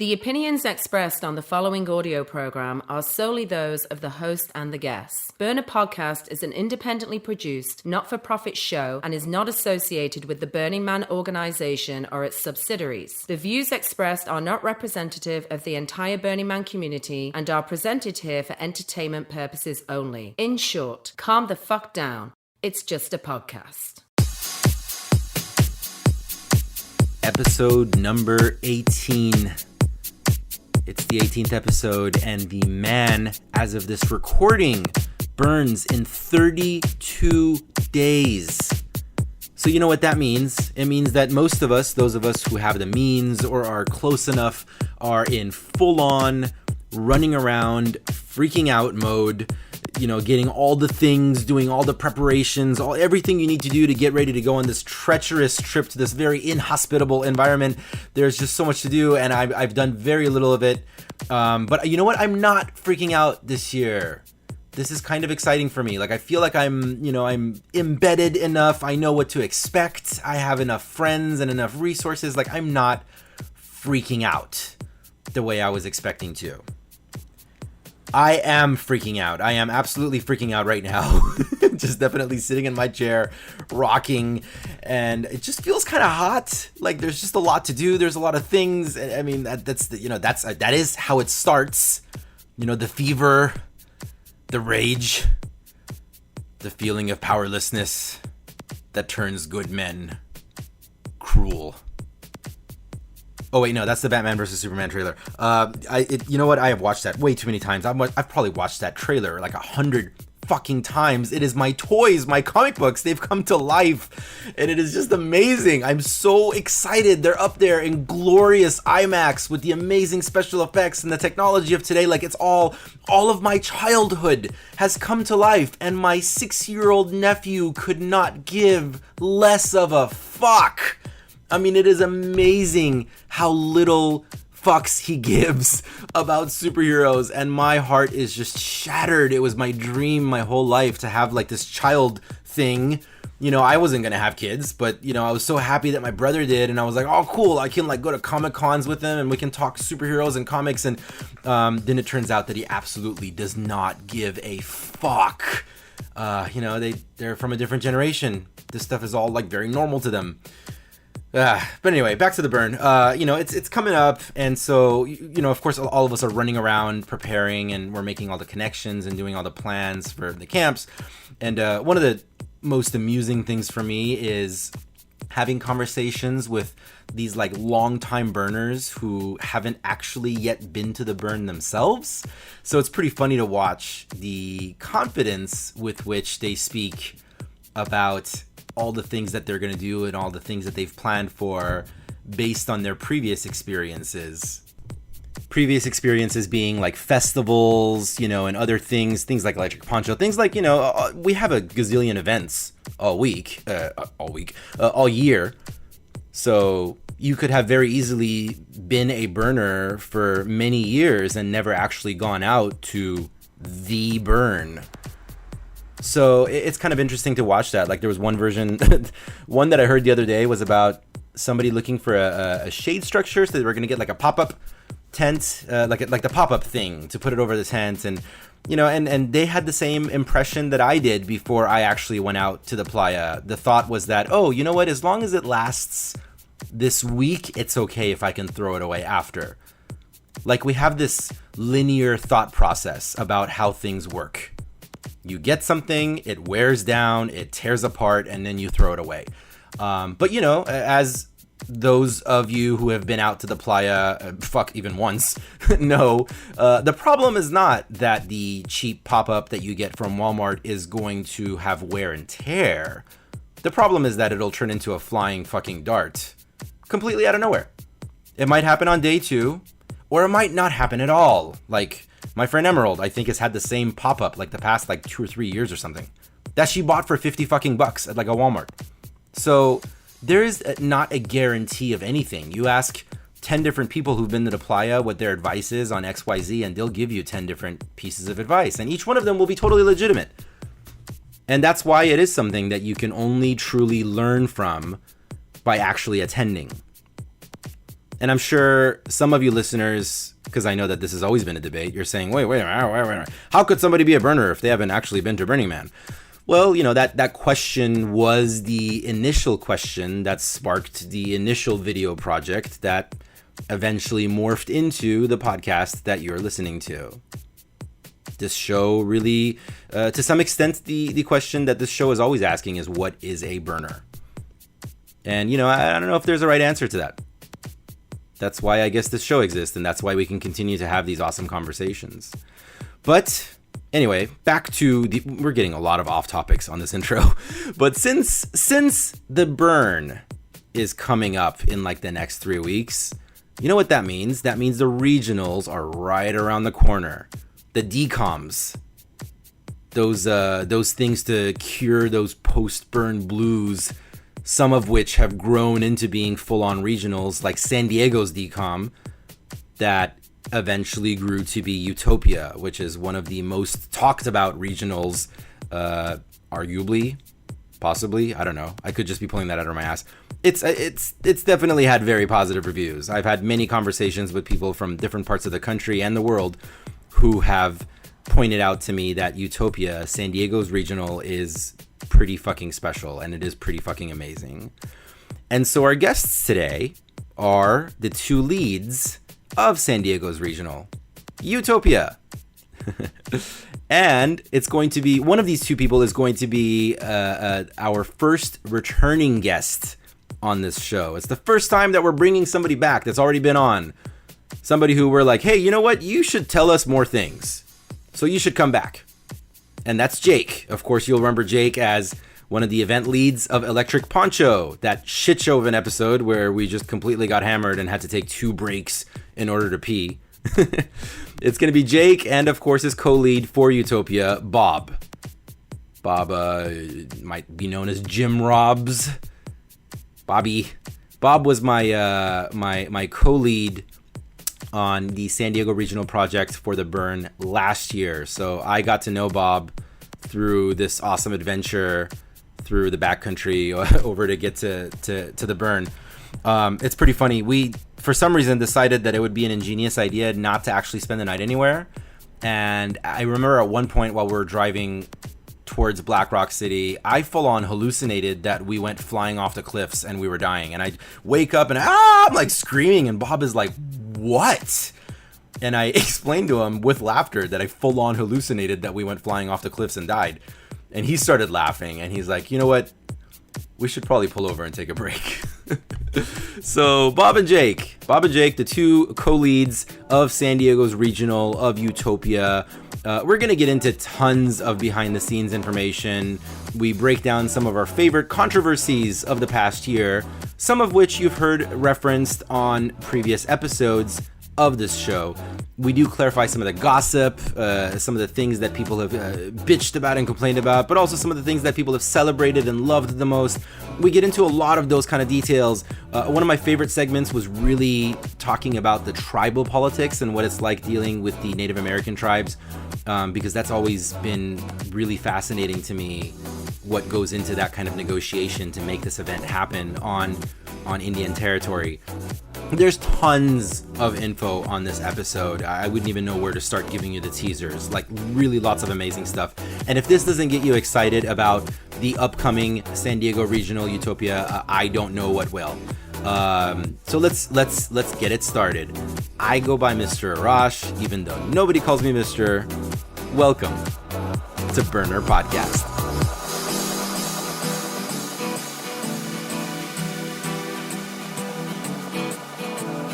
The opinions expressed on the following audio program are solely those of the host and the guests. Burner Podcast is an independently produced, not-for-profit show and is not associated with the Burning Man organization or its subsidiaries. The views expressed are not representative of the entire Burning Man community and are presented here for entertainment purposes only. In short, calm the fuck down. It's just a podcast. Episode number 18. It's the 18th episode, and the man, as of this recording, burns in 32 days. So you know what that means? It means that most of us, those of us who have the means or are close enough, are in full-on, running around, freaking out mode, you know, getting all the things, doing all the preparations, everything you need to do to get ready to go on this treacherous trip to this very inhospitable environment. There's just so much to do, and I've done very little of it. But you know what? I'm not freaking out this year. This is kind of exciting for me. Like, I feel like I'm embedded enough. I know what to expect. I have enough friends and enough resources. Like, I'm not freaking out the way I was expecting to. I am freaking out. I am absolutely freaking out right now. Just definitely sitting in my chair, rocking, and it just feels kind of hot. Like, there's just a lot to do. There's a lot of things. I mean, that is how it starts. You know, the fever, the rage, the feeling of powerlessness that turns good men cruel. Oh wait, no, that's the Batman vs Superman trailer. You know what? I have watched that way too many times. I've probably watched that trailer like 100 fucking times. It is my toys, my comic books. They've come to life, and it is just amazing. I'm so excited. They're up there in glorious IMAX with the amazing special effects and the technology of today. Like, it's all of my childhood has come to life, and my 6-year-old nephew could not give less of a fuck. I mean, it is amazing how little fucks he gives about superheroes, and my heart is just shattered. It was my dream my whole life to have like this child thing. You know, I wasn't gonna have kids, but you know, I was so happy that my brother did, and I was like, oh cool, I can like go to Comic Cons with him and we can talk superheroes and comics, and then it turns out that he absolutely does not give a fuck. You know, they're from a different generation. This stuff is all like very normal to them. But anyway, back to the burn. You know, it's coming up, and so, you know, of course, all of us are running around preparing, and we're making all the connections and doing all the plans for the camps. And one of the most amusing things for me is having conversations with these like longtime burners who haven't actually yet been to the burn themselves. So it's pretty funny to watch the confidence with which they speak about all the things that they're going to do and all the things that they've planned for based on their previous experiences. Previous experiences being like festivals, you know, and other things like Electric Poncho, things like, you know, we have a gazillion events all year. So you could have very easily been a burner for many years and never actually gone out to the burn. So it's kind of interesting to watch that. Like, there was one version, one that I heard the other day was about somebody looking for a shade structure. So they were going to get like a pop-up tent, like the pop-up thing to put it over the tent. And, you know, and they had the same impression that I did before I actually went out to the playa. The thought was that, oh, you know what? As long as it lasts this week, it's okay if I can throw it away after. Like, we have this linear thought process about how things work. You get something, it wears down, it tears apart, and then you throw it away. But, you know, as those of you who have been out to the playa, even once, know, the problem is not that the cheap pop-up that you get from Walmart is going to have wear and tear. The problem is that it'll turn into a flying fucking dart completely out of nowhere. It might happen on day 2, or it might not happen at all. Like, my friend Emerald, I think, has had the same pop-up like the past like 2 or 3 years or something that she bought for $50 at like a Walmart. So there is not a guarantee of anything. You ask 10 different people who've been to the playa what their advice is on XYZ, and they'll give you 10 different pieces of advice, and each one of them will be totally legitimate. And that's why it is something that you can only truly learn from by actually attending. And I'm sure some of you listeners, because I know that this has always been a debate, you're saying, wait, how could somebody be a burner if they haven't actually been to Burning Man? Well, that question was the initial question that sparked the initial video project that eventually morphed into the podcast that you're listening to. This show really, to some extent, the question that this show is always asking is, what is a burner? And, I don't know if there's a right answer to that. That's why I guess this show exists, and that's why we can continue to have these awesome conversations. But anyway, back to we're getting a lot of off topics on this intro. But since the burn is coming up in like the next 3 weeks, you know what that means? That means the regionals are right around the corner. The DCOMs, those things to cure those post-burn blues, some of which have grown into being full-on regionals, like San Diego's DCOM, that eventually grew to be YOUtopia, which is one of the most talked about regionals, arguably, possibly, I don't know. I could just be pulling that out of my ass. It's definitely had very positive reviews. I've had many conversations with people from different parts of the country and the world who have pointed out to me that YOUtopia, San Diego's regional, is pretty fucking special, and it is pretty fucking amazing. And so our guests today are the two leads of San Diego's regional, YOUtopia. And it's going to be, one of these two people is going to be our first returning guest on this show. It's the first time that we're bringing somebody back that's already been on. Somebody who we're like, hey, you know what? You should tell us more things. So you should come back. And that's Jake. Of course, you'll remember Jake as one of the event leads of Electric Poncho, that shit show of an episode where we just completely got hammered and had to take 2 breaks in order to pee. It's going to be Jake and, of course, his co-lead for YOUtopia, Bob. Bob might be known as Jim Robs. Bobby. Bob was my co-lead on the San Diego Regional Project for the burn last year. So I got to know Bob through this awesome adventure through the backcountry over to get to the burn. It's pretty funny. We, for some reason, decided that it would be an ingenious idea not to actually spend the night anywhere. And I remember at one point while we were driving towards Black Rock City, I full-on hallucinated that we went flying off the cliffs and we were dying. And I wake up and I'm like screaming, and Bob is like, what? And I explained to him with laughter that I full-on hallucinated that we went flying off the cliffs and died. And he started laughing, and he's like, you know what? We should probably pull over and take a break. So Bob and Jake, the two co-leads of San Diego's regional of YOUtopia. We're going to get into tons of behind-the-scenes information. We break down some of our favorite controversies of the past year, some of which you've heard referenced on previous episodes of this show. We do clarify some of the gossip, some of the things that people have bitched about and complained about, but also some of the things that people have celebrated and loved the most. We get into a lot of those kind of details. One of my favorite segments was really talking about the tribal politics and what it's like dealing with the Native American tribes, because that's always been really fascinating to me, what goes into that kind of negotiation to make this event happen on Indian territory. There's tons of info on this episode. I wouldn't even know where to start giving you the teasers. Like, really lots of amazing stuff. And if this doesn't get you excited about the upcoming San Diego Regional YOUtopia, I don't know what will. So let's get it started. I go by Mr. Arash, even though nobody calls me Mr. Welcome to Burner Podcast.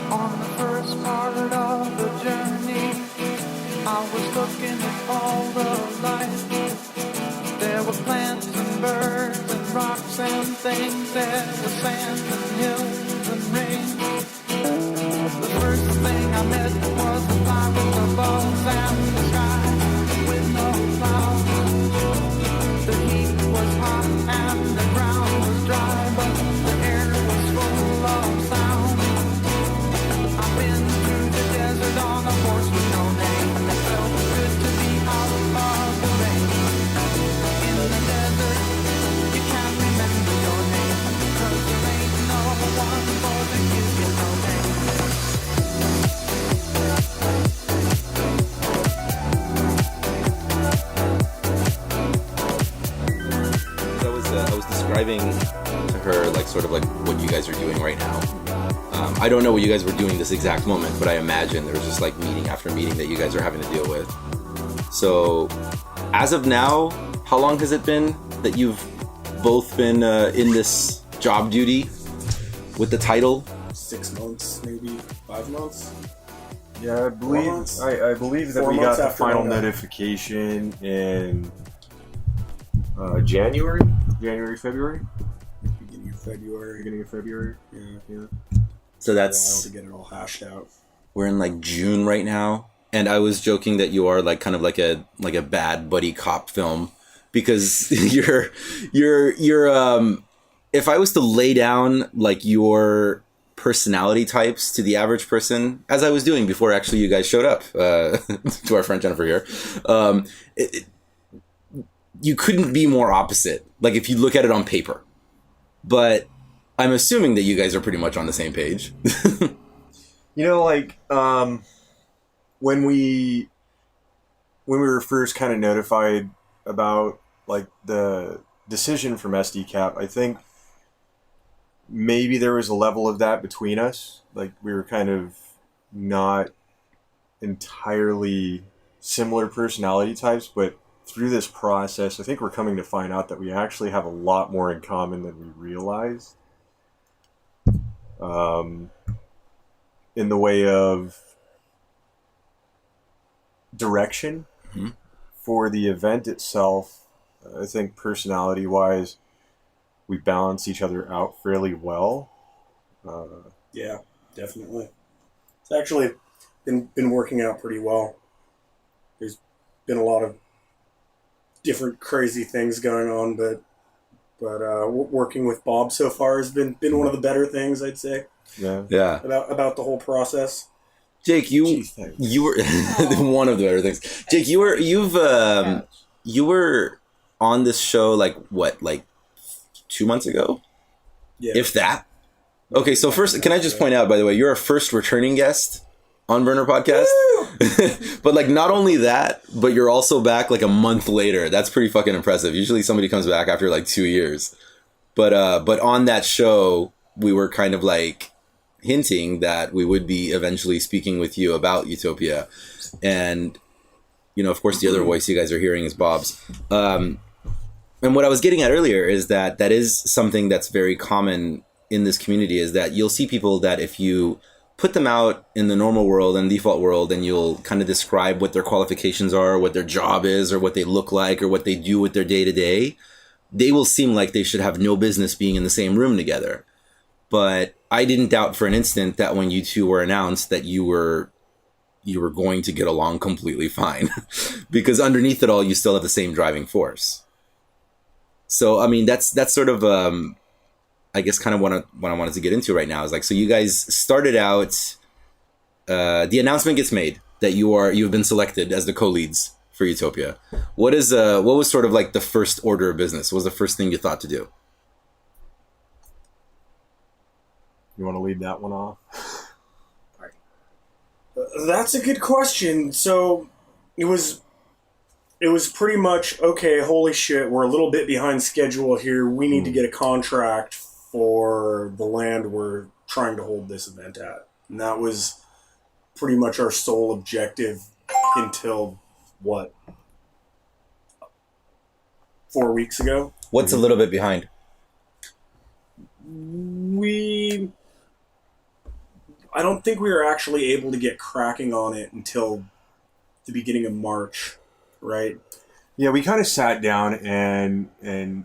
On the first part of the journey, I was looking at all the life. There were plants and birds and rocks and things. There was sand and hills and rain. The first thing I met was the fly with the balls and the sky with no clouds. The heat was hot and the ground was dry, but the air was full of sound. I've been through the desert on a horse with no name. It felt good to be out of the rain. In the desert, you can't remember your name, 'cause there ain't no one for to give you no name. describing to her like sort of like what you guys are doing right now. I don't know what you guys were doing this exact moment, but I imagine there was just like meeting after meeting that you guys are having to deal with. So, as of now, how long has it been that you've both been in this job duty with the title? 6 months, maybe 5 months. Yeah, I believe I believe that 4 we months got the after final Rona. notification in January, February. Beginning of February. Yeah. So A while that's to get it all hashed out. we're in like June right now, and I was joking that you are like kind of like a bad buddy cop film because you're if I was to lay down like your personality types to the average person, as I was doing before actually you guys showed up to our friend Jennifer here, you couldn't be more opposite, like if you look at it on paper. But I'm assuming that you guys are pretty much on the same page. You know, like when we were first kind of notified about like the decision from SDCap, I think maybe there was a level of that between us. Like we were kind of not entirely similar personality types, but through this process, I think we're coming to find out that we actually have a lot more in common than we realized. In the way of direction for the event itself, I think personality-wise, we balance each other out fairly well. Yeah, definitely. It's actually been working out pretty well. There's been a lot of different crazy things going on, but working with Bob so far has been one of the better things, I'd say. Yeah. About the whole process. Jake, you were one of the better things. Jake, you were on this show like 2 months ago, Yeah. if that. Okay, so first, can I just point out, by the way, you're our first returning guest on Burner Podcast. But like, not only that, but you're also back like a month later. That's pretty fucking impressive. Usually somebody comes back after like 2 years. But on that show, we were kind of like hinting that we would be eventually speaking with you about YOUtopia. And, you know, of course, the other voice you guys are hearing is Bob's. And what I was getting at earlier is that is something that's very common in this community, is that you'll see people that if you put them out in the normal world and default world, and you'll kind of describe what their qualifications are, what their job is, or what they look like, or what they do with their day-to-day, they will seem like they should have no business being in the same room together. But I didn't doubt for an instant that when you two were announced that you were going to get along completely fine. Because underneath it all, you still have the same driving force. So, I mean, that's sort of, I guess, kind of what I wanted to get into right now is like, so you guys started out, the announcement gets made that you've been selected as the co-leads for YOUtopia. What was sort of like the first order of business? What was the first thing you thought to do? You want to lead that one off? That's a good question. So it was pretty much, okay, holy shit, we're a little bit behind schedule here. We need to get a contract for the land we're trying to hold this event at. And that was pretty much our sole objective until, 4 weeks ago? What's a little bit behind? I don't think we were actually able to get cracking on it until the beginning of March, right? Yeah, we kind of sat down and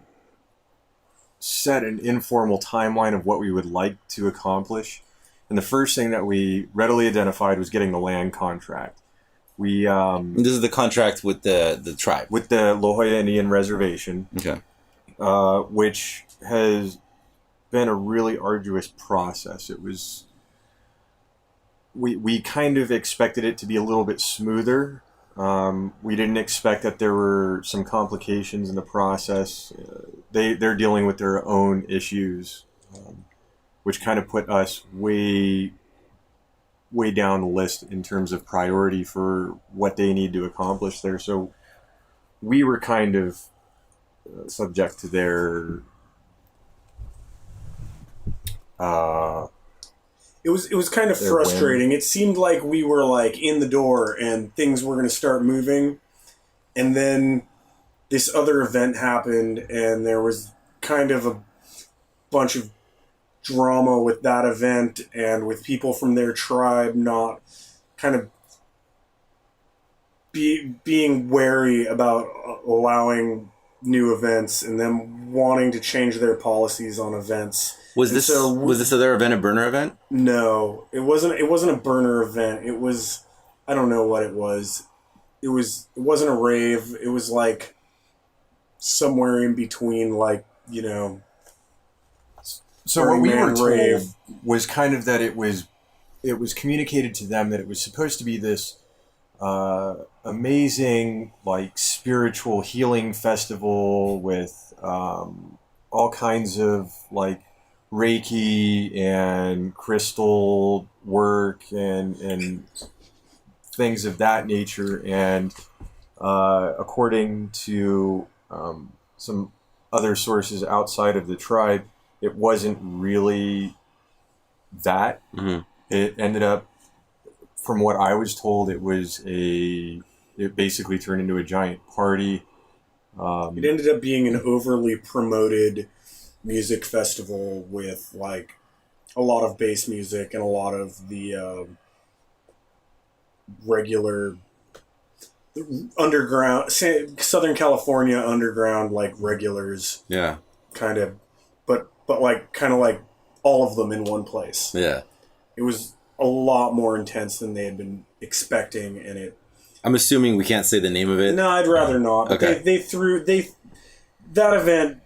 set an informal timeline of what we would like to accomplish. And the first thing that we readily identified was getting the land contract. This is the contract with the tribe. With the La Jolla Indian Reservation. Okay. Which has been a really arduous process. It was... We kind of expected it to be a little bit smoother. We didn't expect that there were some complications in the process. They're dealing with their own issues, which kind of put us way down the list in terms of priority for what they need to accomplish there. So we were kind of subject to their It was kind of Their frustrating. whim. It seemed like we were like in the door and things were going to start moving, and then this other event happened, and there was kind of a bunch of drama with that event and with people from their tribe not kind of being wary about allowing new events and them wanting to change their policies on events. Was this other event a burner event? No, it wasn't. It wasn't a burner event. It was, I don't know what it was. It wasn't a rave. It was like somewhere in between, like, you know. So what we Burning were Man told rave. was kind of that it was communicated to them that it was supposed to be this amazing, like, spiritual healing festival with all kinds of, like, Reiki and crystal work and things of that nature. And according to some other sources outside of the tribe, it wasn't really that. Mm-hmm. It ended up, from what I was told, it basically turned into a giant party. It ended up being an overly promoted music festival with, like, a lot of bass music and a lot of the regular underground, Southern California underground, like, regulars. Yeah. Kind of, but like, kind of like all of them in one place. Yeah. It was a lot more intense than they had been expecting, and I'm assuming we can't say the name of it. No, I'd rather not. But Okay. That event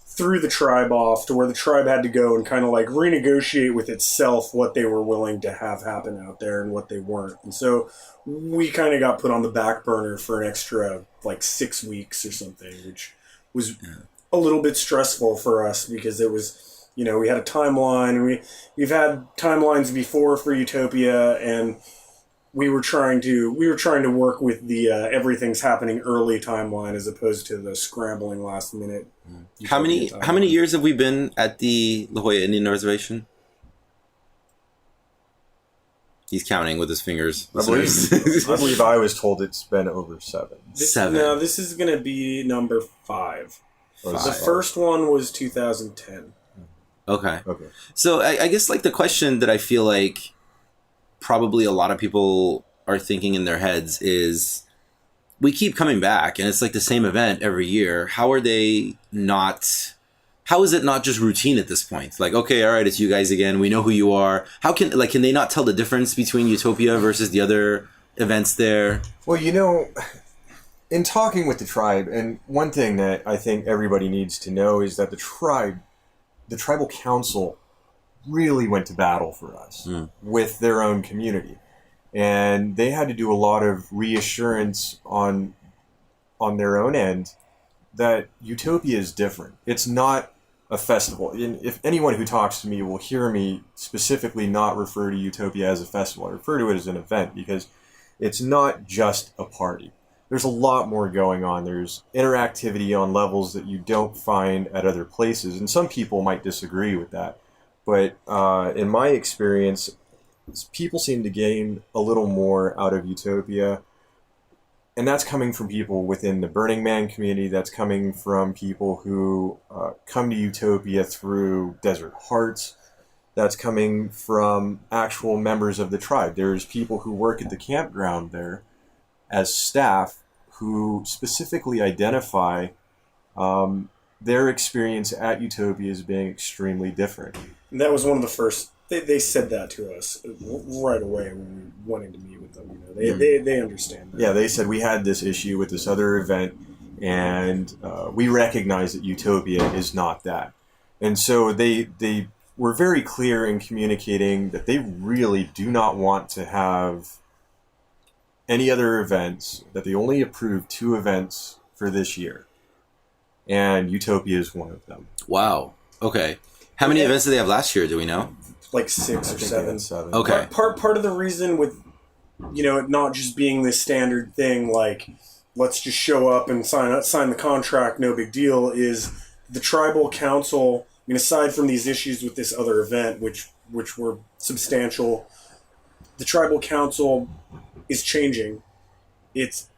threw the tribe off to where the tribe had to go and kind of like renegotiate with itself what they were willing to have happen out there and what they weren't. And so we kind of got put on the back burner for an extra like 6 weeks or something, which was a little bit stressful for us because it was, you know, we had a timeline, and we've had timelines before for YOUtopia, and we were trying to work with the everything's happening early timeline as opposed to the scrambling last minute. How many years have we been at the La Jolla Indian Reservation? He's counting with his fingers. I believe I was told it's been over 7. No, this is going to be number 5. The first one was 2010. Okay. So I guess like the question that I feel like probably a lot of people are thinking in their heads is, we keep coming back and it's like the same event every year. How is it not just routine at this point? Like, okay, all right, it's you guys again. We know who you are. Can they not tell the difference between YOUtopia versus the other events there? Well, you know, in talking with the tribe, and one thing that I think everybody needs to know is that the tribal council really went to battle for us with their own community. And they had to do a lot of reassurance on their own end that YOUtopia is different. It's not a festival. And if anyone who talks to me will hear me specifically not refer to YOUtopia as a festival, I refer to it as an event because it's not just a party. There's a lot more going on. There's interactivity on levels that you don't find at other places. And some people might disagree with that. But in my experience, people seem to gain a little more out of YOUtopia. And that's coming from people within the Burning Man community. That's coming from people who come to YOUtopia through Desert Hearts. That's coming from actual members of the tribe. There's people who work at the campground there as staff who specifically identify their experience at YOUtopia as being extremely different. And that was one of the first. They said that to us right away when we went in to meet with them. You know, they understand that. Yeah, they said we had this issue with this other event, and we recognize that YOUtopia is not that. And so they were very clear in communicating that they really do not want to have any other events, that they only approved 2 events for this year. And YOUtopia is one of them. Wow. Okay. How many events did they have last year? Do we know? Like 6 or 7. Okay. Part of the reason with, you know, it not just being this standard thing, like, let's just show up and sign the contract, no big deal, is the tribal council mean, aside from these issues with this other event, which were substantial, the tribal council is changing. It's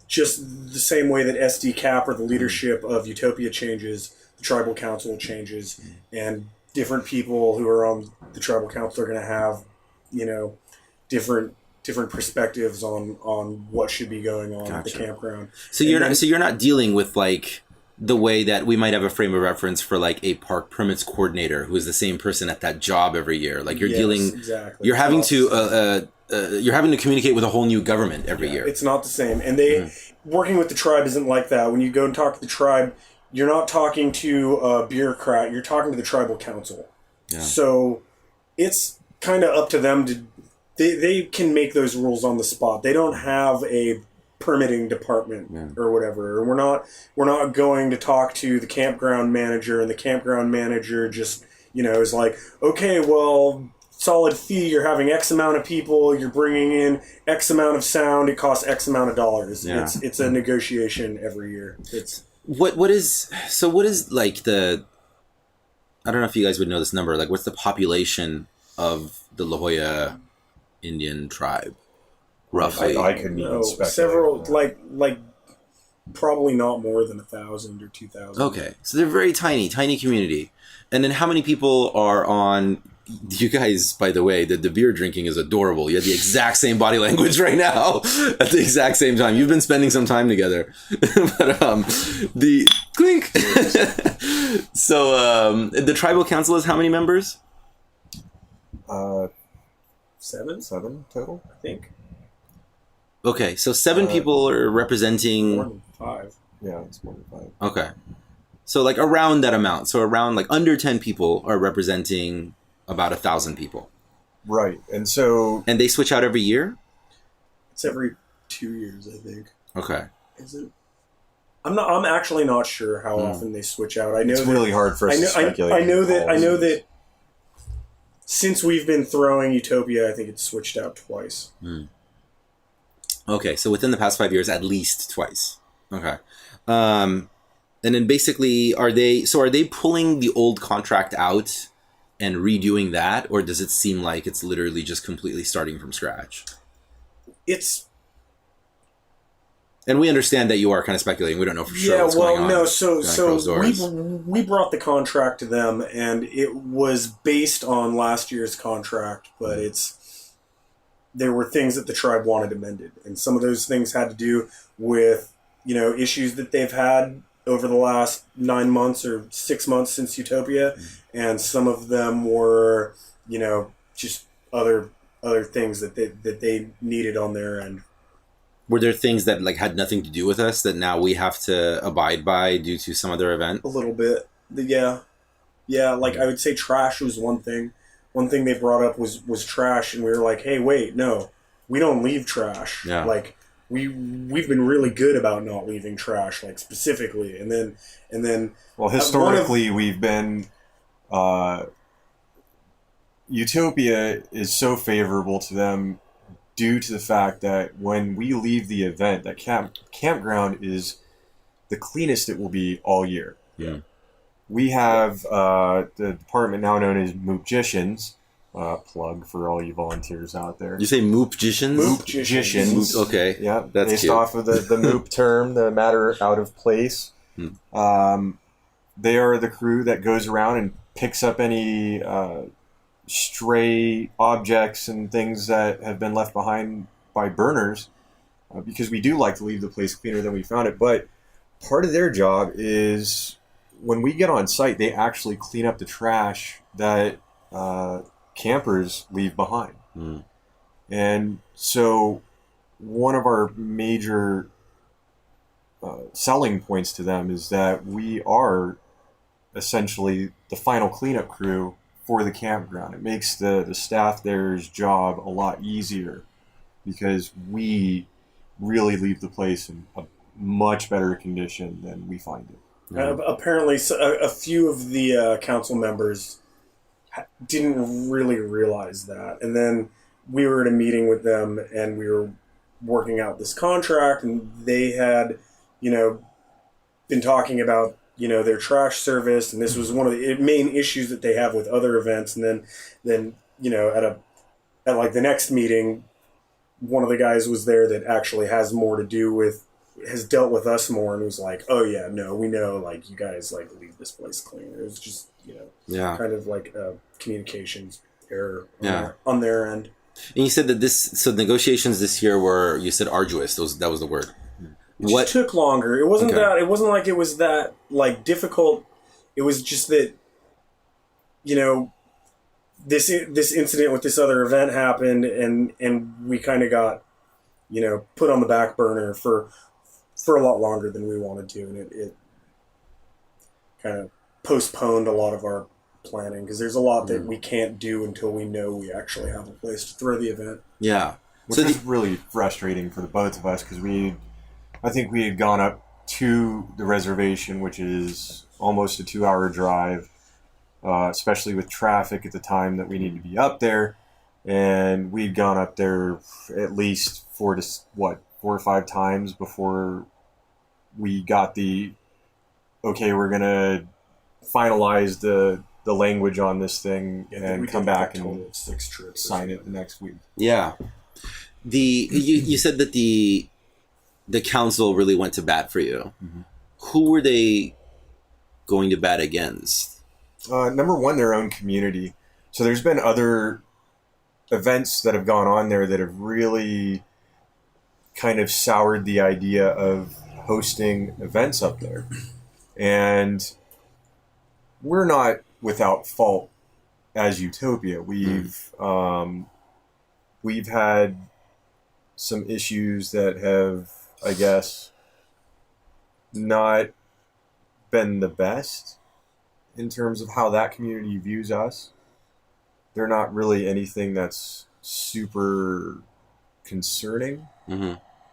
just the same way that ldquo, or the leadership of YOUtopia, changes, the tribal council changes, and different people who are on the tribal council are going to have, different perspectives on what should be going on at the campground. So you're not dealing with like the way that we might have a frame of reference for like a park permits coordinator who is the same person at that job every year. Like you're you're having to communicate with a whole new government every year. It's not the same. And working with the tribe isn't like that. When you go and talk to the tribe, you're not talking to a bureaucrat, you're talking to the tribal council. Yeah. So it's kind of up to them to, they can make those rules on the spot. They don't have a permitting department or whatever. We're not going to talk to the campground manager, and the campground manager just, is like, okay, well, solid fee, you're having X amount of people, you're bringing in X amount of sound, it costs X amount of dollars. Yeah. It's a negotiation every year. What is like the, I don't know if you guys would know this number, like what's the population of the La Jolla Indian tribe? Roughly. I couldn't even speculate. Several, like probably not more than 1,000 or 2,000. Okay, so they're very tiny community. And then how many people are on? You guys, by the way, the beer drinking is adorable. You have the exact same body language right now at the exact same time. You've been spending some time together. But the clink. So the tribal council is how many members? 7 total, I think. Okay, so 7 people are representing... More than 5. Yeah, it's more than 5. Okay. So like around that amount. So around like under 10 people are representing about 1,000 people. Right. And so... And they switch out every year? It's every 2 years, I think. Okay. Is it? I'm actually not sure how often they switch out. I know it's really hard for us to speculate. I know that since we've been throwing YOUtopia, I think it's switched out twice. Okay, so within the past 5 years, at least twice. Okay. And then basically, are they pulling the old contract out and redoing that, or does it seem like it's literally just completely starting from scratch? And we understand that you are kind of speculating. We don't know for sure what's going on. No. So we brought the contract to them, and it was based on last year's contract, but there were things that the tribe wanted amended, and some of those things had to do with issues that they've had over the last 9 months or 6 months since YOUtopia, and some of them were just other things that they needed on their end. Were there things that like had nothing to do with us that now we have to abide by due to some other event? A little bit, yeah. Like I would say, trash was one thing. One thing they brought up was trash, and we were like, "Hey, wait, no, we don't leave trash. Yeah. Like we've been really good about not leaving trash, like specifically." And then well, historically, we've been YOUtopia is so favorable to them due to the fact that when we leave the event, that campground is the cleanest it will be all year. Yeah. We have the department now known as Moopgicians. Plug for all you volunteers out there. You say Moopgicians? Moopgicians. Okay. Yeah, that's based cute. off of the Moop term, the matter out of place. They are the crew that goes around and picks up any stray objects and things that have been left behind by burners, because we do like to leave the place cleaner than we found it. But part of their job is when we get on site, they actually clean up the trash that campers leave behind. And so one of our major selling points to them is that we are essentially the final cleanup crew for the campground. It makes the staff there's job a lot easier because we really leave the place in a much better condition than we find it. Apparently, a few of the council members didn't really realize that. And then we were at a meeting with them, and we were working out this contract, and they had, been talking about their trash service, and this was one of the main issues that they have with other events. And then at like the next meeting, one of the guys was there that actually has dealt with us more, and was like, oh yeah, no, we know, like, you guys, like, leave this place clean. It was just, kind of like a communications error on their end. And you said that negotiations this year were, you said arduous. That was the word. It took longer. It wasn't it wasn't like it was that, like, difficult. It was just that, this incident with this other event happened, and we kind of got, put on the back burner for a lot longer than we wanted to, and it kind of postponed a lot of our planning, because there's a lot that we can't do until we know we actually have a place to throw the event. Yeah. Which is really frustrating for the both of us, because I think we had gone up to the reservation, which is almost a 2-hour drive, especially with traffic at the time that we needed to be up there. And we'd gone up there at least 4 or 5 times before we got we're going to finalize the language on this thing and come back and 6 trips sign it the next week. Yeah. You said that the council really went to bat for you. Mm-hmm. Who were they going to bat against? Number one, their own community. So there's been other events that have gone on there that have really kind of soured the idea of hosting events up there. And we're not without fault as YOUtopia. We've had some issues that have, I guess, not been the best in terms of how that community views us. They're not really anything that's super concerning,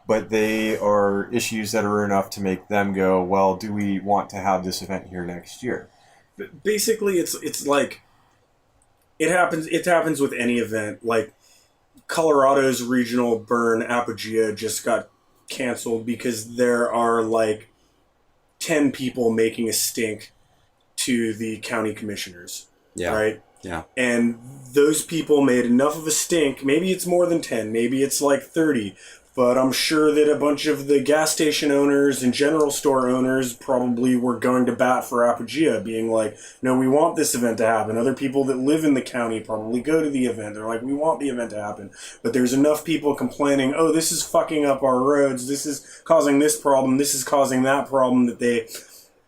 but they are issues that are enough to make them go, well, do we want to have this event here next year? But basically, it's like, it happens with any event. Like, Colorado's regional burn, Apogea, just got canceled because there are like 10 people making a stink to the county commissioners. Yeah. Right? Yeah. And those people made enough of a stink. Maybe it's more than 10. Maybe it's like 30. But I'm sure that a bunch of the gas station owners and general store owners probably were going to bat for Apogea, being like, no, we want this event to happen. Other people that live in the county probably go to the event. They're like, we want the event to happen. But there's enough people complaining, oh, this is fucking up our roads. This is causing this problem. This is causing that problem, that they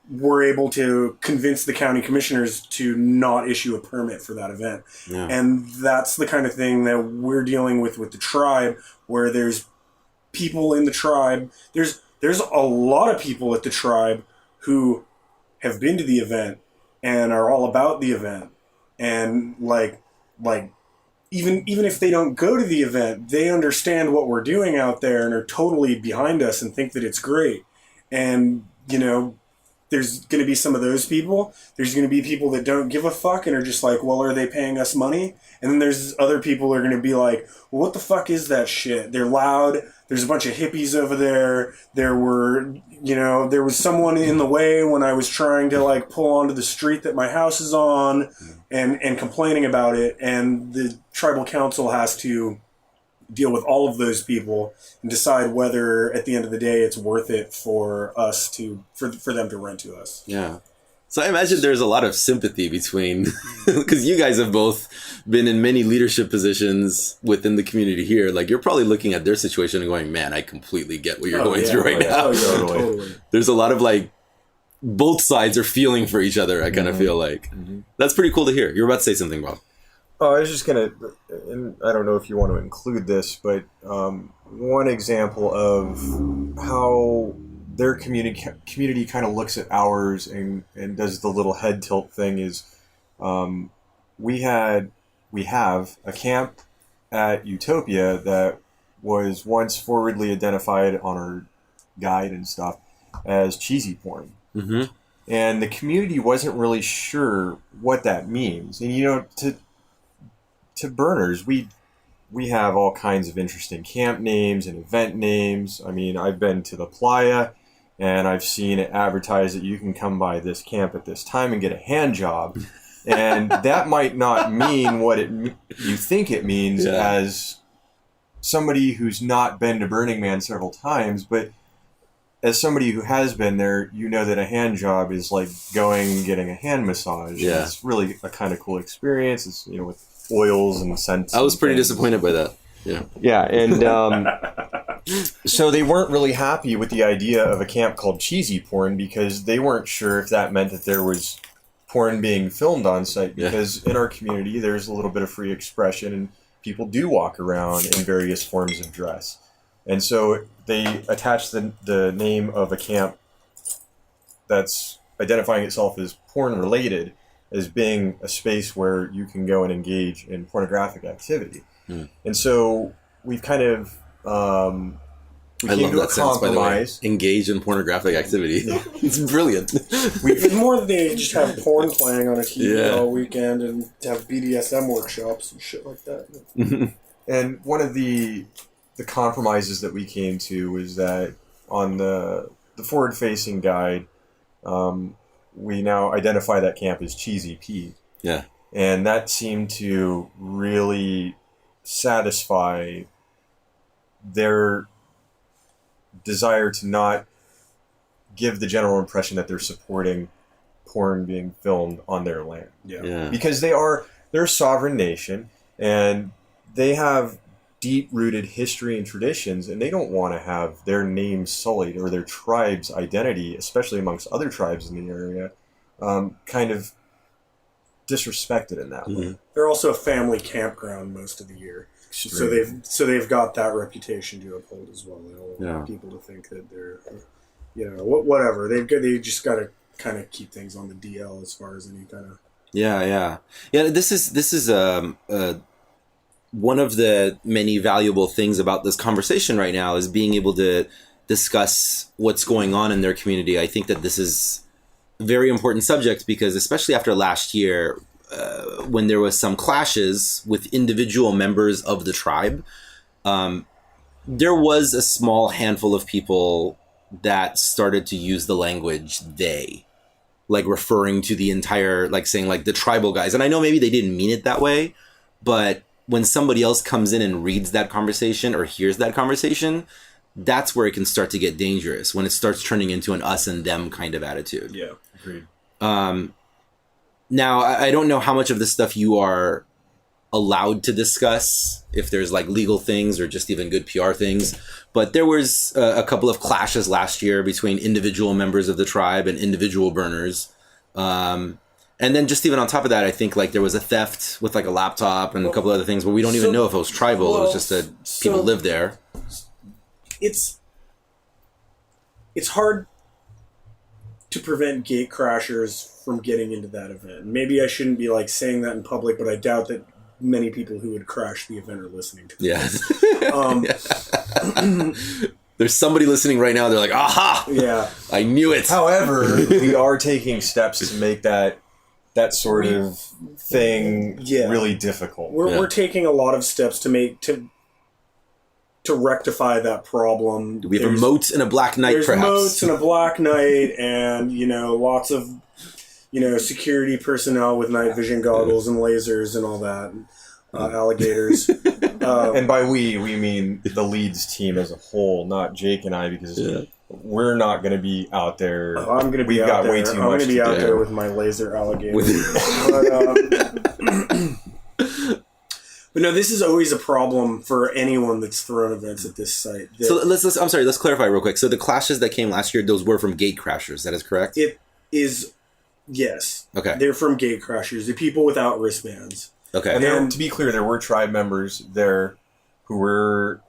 were able to convince the county commissioners to not issue a permit for that event. Yeah. And that's the kind of thing that we're dealing with the tribe, where there's people in the tribe. There's a lot of people at the tribe who have been to the event and are all about the event. And like even if they don't go to the event, they understand what we're doing out there and are totally behind us and think that it's great. And, there's going to be some of those people. There's going to be people that don't give a fuck and are just like, well, are they paying us money? And then there's other people who are going to be like, well, what the fuck is that shit? They're loud. There's a bunch of hippies over there. There was someone in the way when I was trying to like pull onto the street that my house is on, and complaining about it. And the tribal council has to deal with all of those people and decide whether at the end of the day it's worth it for us for them to rent to us. Yeah. So I imagine there's a lot of sympathy between, because you guys have both been in many leadership positions within the community here. Like, you're probably looking at their situation and going, man, I completely get what you're going through right now. Totally. There's a lot of like, both sides are feeling for each other, I kind of feel like. That's pretty cool to hear. You're about to say something, Bob. Oh, I was just going to, and I don't know if you want to include this, but one example of how their community kind of looks at ours and does the little head tilt thing is we have a camp at YOUtopia that was once forwardly identified on our guide and stuff as cheesy porn. Mm-hmm. And the community wasn't really sure what that means. And, to burners, we have all kinds of interesting camp names and event names. I mean, I've been to the playa, and I've seen it advertised that you can come by this camp at this time and get a hand job. And that might not mean what you think it means as somebody who's not been to Burning Man several times, but as somebody who has been there, you know that a hand job is like going and getting a hand massage. Yeah. It's really a kind of cool experience. It's, with oils and scents. I was pretty disappointed by that. Yeah. Yeah, and so they weren't really happy with the idea of a camp called Cheesy Porn because they weren't sure if that meant that there was porn being filmed on site, because in our community there's a little bit of free expression and people do walk around in various forms of dress. And so they attached the name of a camp that's identifying itself as porn related as being a space where you can go and engage in pornographic activity. And so we've kind of I love that sentence, by the way. Engage in pornographic activity. It's brilliant. It's more that they just have porn playing on a TV all weekend and have BDSM workshops and shit like that. And one of the compromises that we came to was that on the forward-facing guide, we now identify that camp as Cheesy P. Yeah. And that seemed to really satisfy their desire to not give the general impression that they're supporting porn being filmed on their land. Yeah. Because they're a sovereign nation and they have deep-rooted history and traditions, and they don't want to have their name sullied or their tribe's identity, especially amongst other tribes in the area, kind of disrespected in that way. They're also a family campground most of the year. So they've got that reputation to uphold as well. They don't want people to think that they're, whatever. They just got to kind of keep things on the DL as far as any kind of. Yeah. This is one of the many valuable things about this conversation right now is being able to discuss what's going on in their community. I think that this is a very important subject because, especially after last year, when there was some clashes with individual members of the tribe, there was a small handful of people that started to use the language they, like referring to the entire, like saying like the tribal guys. And I know maybe they didn't mean it that way, but when somebody else comes in and reads that conversation or hears that conversation, that's where it can start to get dangerous, when it starts turning into an us and them kind of attitude. Yeah, agreed. Now, I don't know how much of this stuff you are allowed to discuss, if there's like legal things or just even good PR things, but there was a couple of clashes last year between individual members of the tribe and individual burners. And then just even on top of that, I think like there was a theft with like a laptop and a couple other things, but we don't even know if it was tribal. It was just that people lived there. It's hard to prevent gate crashers from getting into that event. Maybe I shouldn't be like saying that in public, but I doubt that many people who would crash the event are listening to this. There's somebody listening right now. They're like, aha! Yeah. I knew it. However, we are taking steps to make that sort of thing really difficult. We're taking a lot of steps to rectify that problem. We have a moat and a black knight, there's perhaps. Moats and a black knight and, lots of, security personnel with night vision goggles and lasers and all that. Alligators. And by we mean the Leeds team as a whole, not Jake and I, because we're not going to be out there. I'm going to be We've out got there. way too I'm much going to be out do. there with my laser alligator. But no, this is always a problem for anyone that's thrown events at this site. So let's clarify real quick. So the clashes that came last year, those were from gate crashers. That is correct? It is, yes. Okay. They're from gate crashers. The people without wristbands. Okay. And to be clear, there were tribe members there who were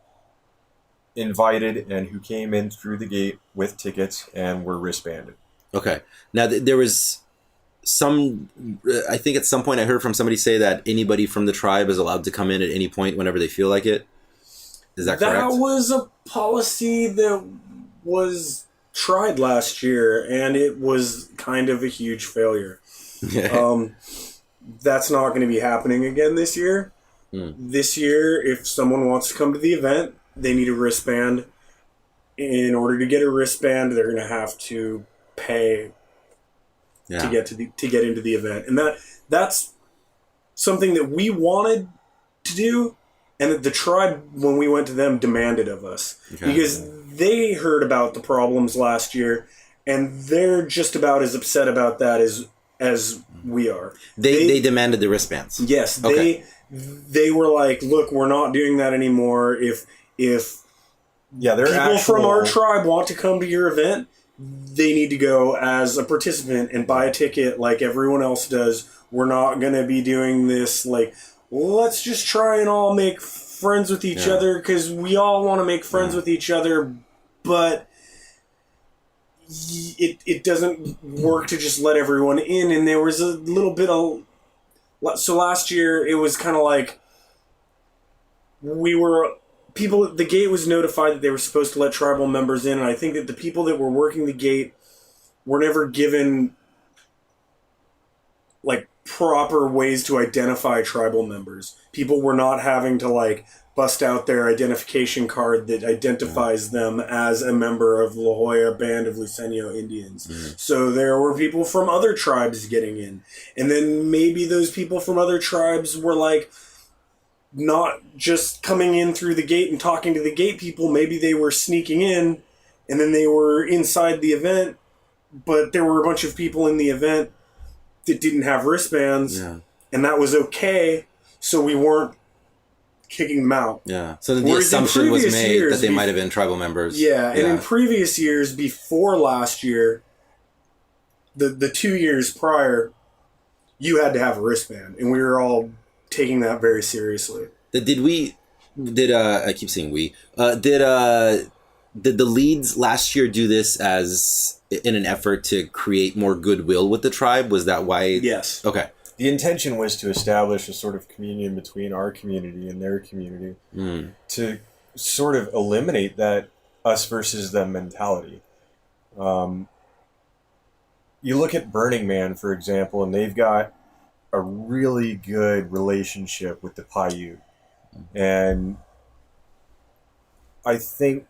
invited and who came in through the gate with tickets and were wristbanded. Okay. Now, there was I think at some point I heard from somebody say that anybody from the tribe is allowed to come in at any point whenever they feel like it. Is that correct? That was a policy that was tried last year, and it was kind of a huge failure. That's not going to be happening again this year. This year, if someone wants to come to the event, they need a wristband. in order to get a wristband, they're going to have to pay to get into the event, and that's something that we wanted to do, and that the tribe, when we went to them, demanded of us because they heard about the problems last year, and they're just about as upset about that as we are. They demanded the wristbands. Yes, they were like, look, we're not doing that anymore. If people from our tribe want to come to your event, they need to go as a participant and buy a ticket like everyone else does. We're not going to be doing this like, let's just try and all make friends with each other because we all want to make friends with each other, but it doesn't work to just let everyone in. And there was a little bit of... So last year, it was kind of like the gate was notified that they were supposed to let tribal members in, and I think that the people that were working the gate were never given like proper ways to identify tribal members. People were not having to like bust out their identification card that identifies them as a member of La Jolla Band of Luiseño Indians. So there were people from other tribes getting in, and then maybe those people from other tribes were like not just coming in through the gate and talking to the gate people. Maybe they were sneaking in, and then they were inside the event, but there were a bunch of people in the event that didn't have wristbands, and that was okay, so we weren't kicking them out. Yeah. So the assumption was made that they might have been tribal members. Yeah, and in previous years, before last year, the 2 years prior, you had to have a wristband, and we were all taking that very seriously. I keep saying we, did the leads last year do this as in an effort to create more goodwill with the tribe? Was that why? Yes. Okay. The intention was to establish a sort of communion between our community and their community to sort of eliminate that us versus them mentality. You look at Burning Man, for example, and they've got a really good relationship with the Paiute. And I think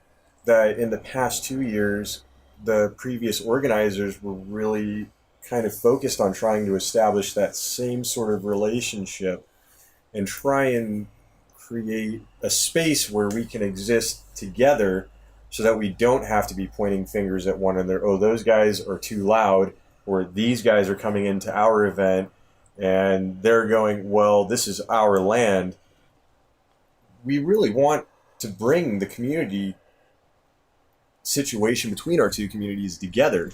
that in the past 2 years, the previous organizers were really kind of focused on trying to establish that same sort of relationship and try and create a space where we can exist together so that we don't have to be pointing fingers at one another. Oh, those guys are too loud, or these guys are coming into our event and they're going, well, this is our land. We really want to bring the community situation between our two communities together.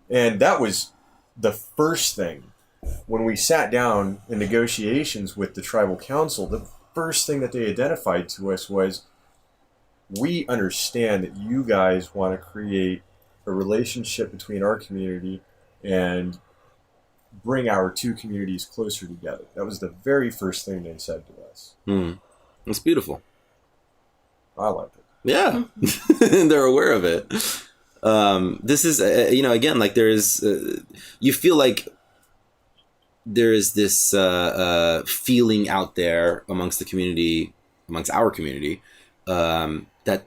And that was the first thing. When we sat down in negotiations with the tribal council, the first thing that they identified to us was, we understand that you guys want to create a relationship between our community and bring our two communities closer together. That was the very first thing they said to us. That's beautiful. I liked it. Yeah. They're aware of it. This is, again, like there is, you feel like there is this feeling out there amongst the community, amongst our community, that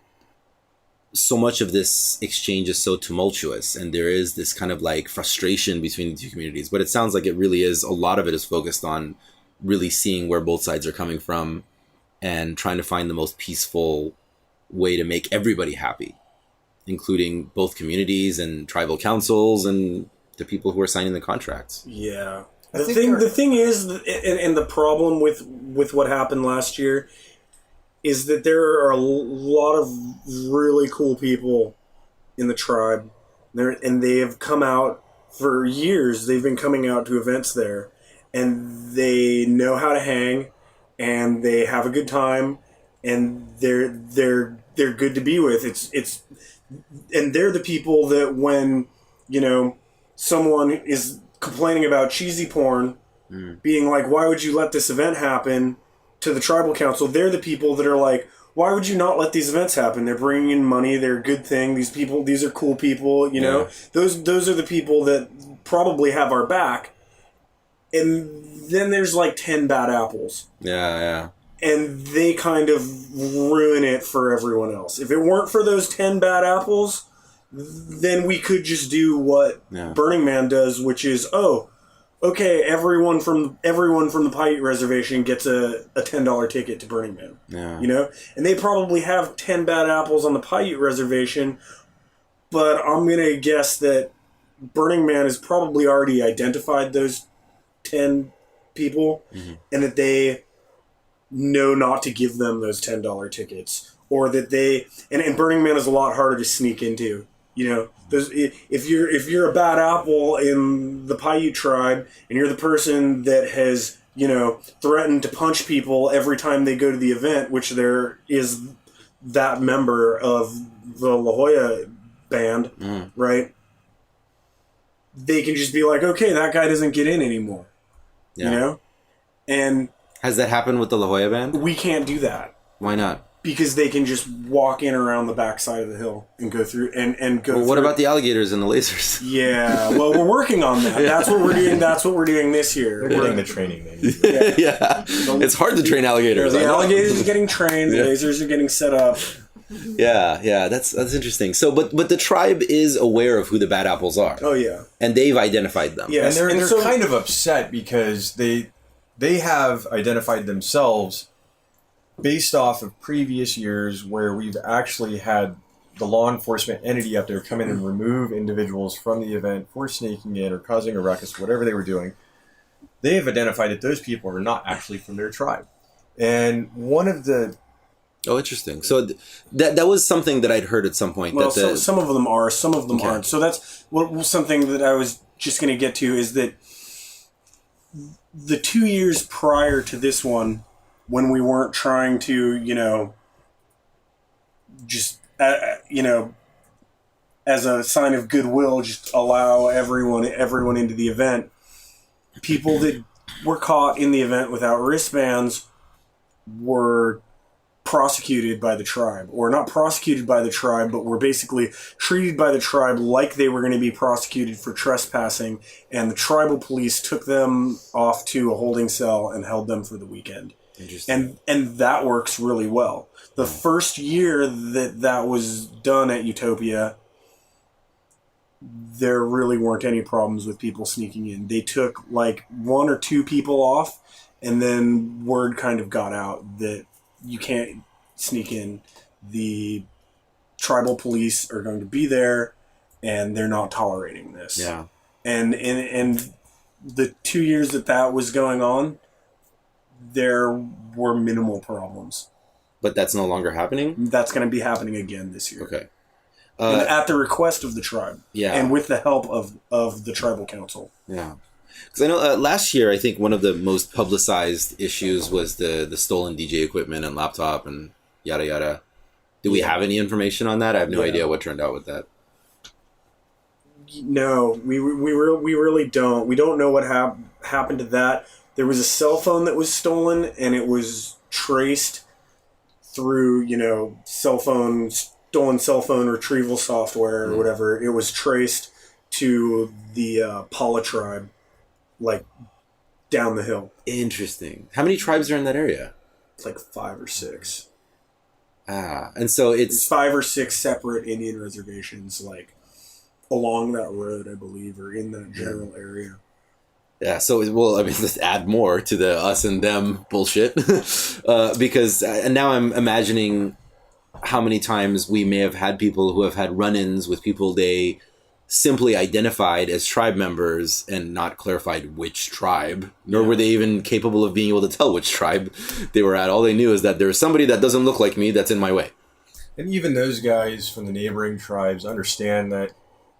so much of this exchange is so tumultuous, and there is this kind of like frustration between the two communities. But it sounds like it really is, a lot of it is focused on really seeing where both sides are coming from and trying to find the most peaceful way to make everybody happy, including both communities and tribal councils and the people who are signing the contracts. Yeah. The thing is, and the problem with what happened last year is that there are a lot of really cool people in the tribe, and they have come out for years. They've been coming out to events there, and they know how to hang, and they have a good time, and they're good to be with. And they're the people that when, someone is complaining about cheesy porn, being like, why would you let this event happen, to the tribal council, they're the people that are like, why would you not let these events happen? They're bringing in money. They're a good thing. These are cool people, know? Those are the people that probably have our back. And then there's like 10 bad apples. Yeah. and they kind of ruin it for everyone else. If it weren't for those 10 bad apples, then we could just do what Burning Man does, which is, okay, everyone from the Paiute Reservation gets a $10 ticket to Burning Man. Yeah. You know? And they probably have 10 bad apples on the Paiute Reservation, but I'm going to guess that Burning Man has probably already identified those 10 people, and that they know not to give them those $10 tickets, or that they and Burning Man is a lot harder to sneak into. You know, if you're a bad apple in the Paiute tribe and you're the person that has, you know, threatened to punch people every time they go to the event, which there is that member of the La Jolla band, right? They can just be like, okay, that guy doesn't get in anymore. You know? And has that happened with the La Jolla band? We can't do that. Why not? Because they can just walk in around the backside of the hill and go through and go. Well, what about the alligators and the lasers? Yeah, well, we're working on that. That's what we're doing. That's what we're doing this year. They're getting the training they need. Yeah. It's hard to train alligators. The alligators are getting trained. The lasers are getting set up. Yeah, that's interesting. So, but the tribe is aware of who the bad apples are. Oh yeah, and they've identified them. Yeah, and they're kind of upset because they have identified themselves based off of previous years where we've actually had the law enforcement entity up there come in and remove individuals from the event for sneaking in or causing a ruckus, whatever they were doing. They have identified that those people are not actually from their tribe. And one of the... Oh, interesting. So that was something that I'd heard at some point. Well, that some of them are, some of them aren't. So that's something that I was just going to get to, is that the 2 years prior to this one, when we weren't trying to, you know, just, you know, as a sign of goodwill, just allow everyone into the event, people that were caught in the event without wristbands were prosecuted by the tribe, or not prosecuted by the tribe, but were basically treated by the tribe like they were going to be prosecuted for trespassing, and the tribal police took them off to a holding cell and held them for the weekend. And that works really well. The first year that was done at YOUtopia, there really weren't any problems with people sneaking in. They took like 1 or 2 people off, and then word kind of got out that you can't sneak in. The tribal police are going to be there, and they're not tolerating this. Yeah. And the 2 years that was going on, there were minimal problems. But that's no longer happening? That's going to be happening again this year. Okay. And at the request of the tribe. Yeah. And with the help of the tribal council. Yeah. Because I know last year, I think one of the most publicized issues was the stolen DJ equipment and laptop and yada yada. Do we have any information on that? I have no idea what turned out with that. No, we really don't. We don't know what happened to that. There was a cell phone that was stolen, and it was traced through, you know, stolen cell phone retrieval software or whatever. It was traced to the Paula tribe, like down the hill. Interesting. How many tribes are in that area? It's like 5 or 6. And so it's 5 or 6 separate Indian reservations, like along that road, I believe, or in that general area. Yeah, so, well, I mean, let's add more to the us and them bullshit. Because now I'm imagining how many times we may have had people who have had run-ins with people they simply identified as tribe members and not clarified which tribe, nor were they even capable of being able to tell which tribe they were at. All they knew is that there's somebody that doesn't look like me that's in my way. And even those guys from the neighboring tribes understand that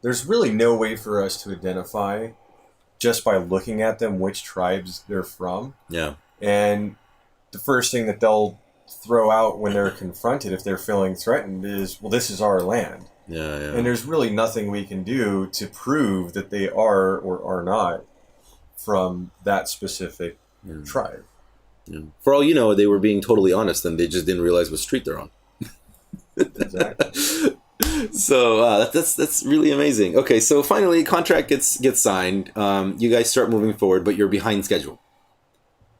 there's really no way for us to identify just by looking at them which tribes they're from. Yeah. And the first thing that they'll throw out when they're confronted, if they're feeling threatened, is, well, this is our land. Yeah. And there's really nothing we can do to prove that they are or are not from that specific tribe. Yeah. For all you know, they were being totally honest and they just didn't realize what street they're on. Exactly. So that's really amazing. Okay, so finally, contract gets signed. You guys start moving forward, but you're behind schedule.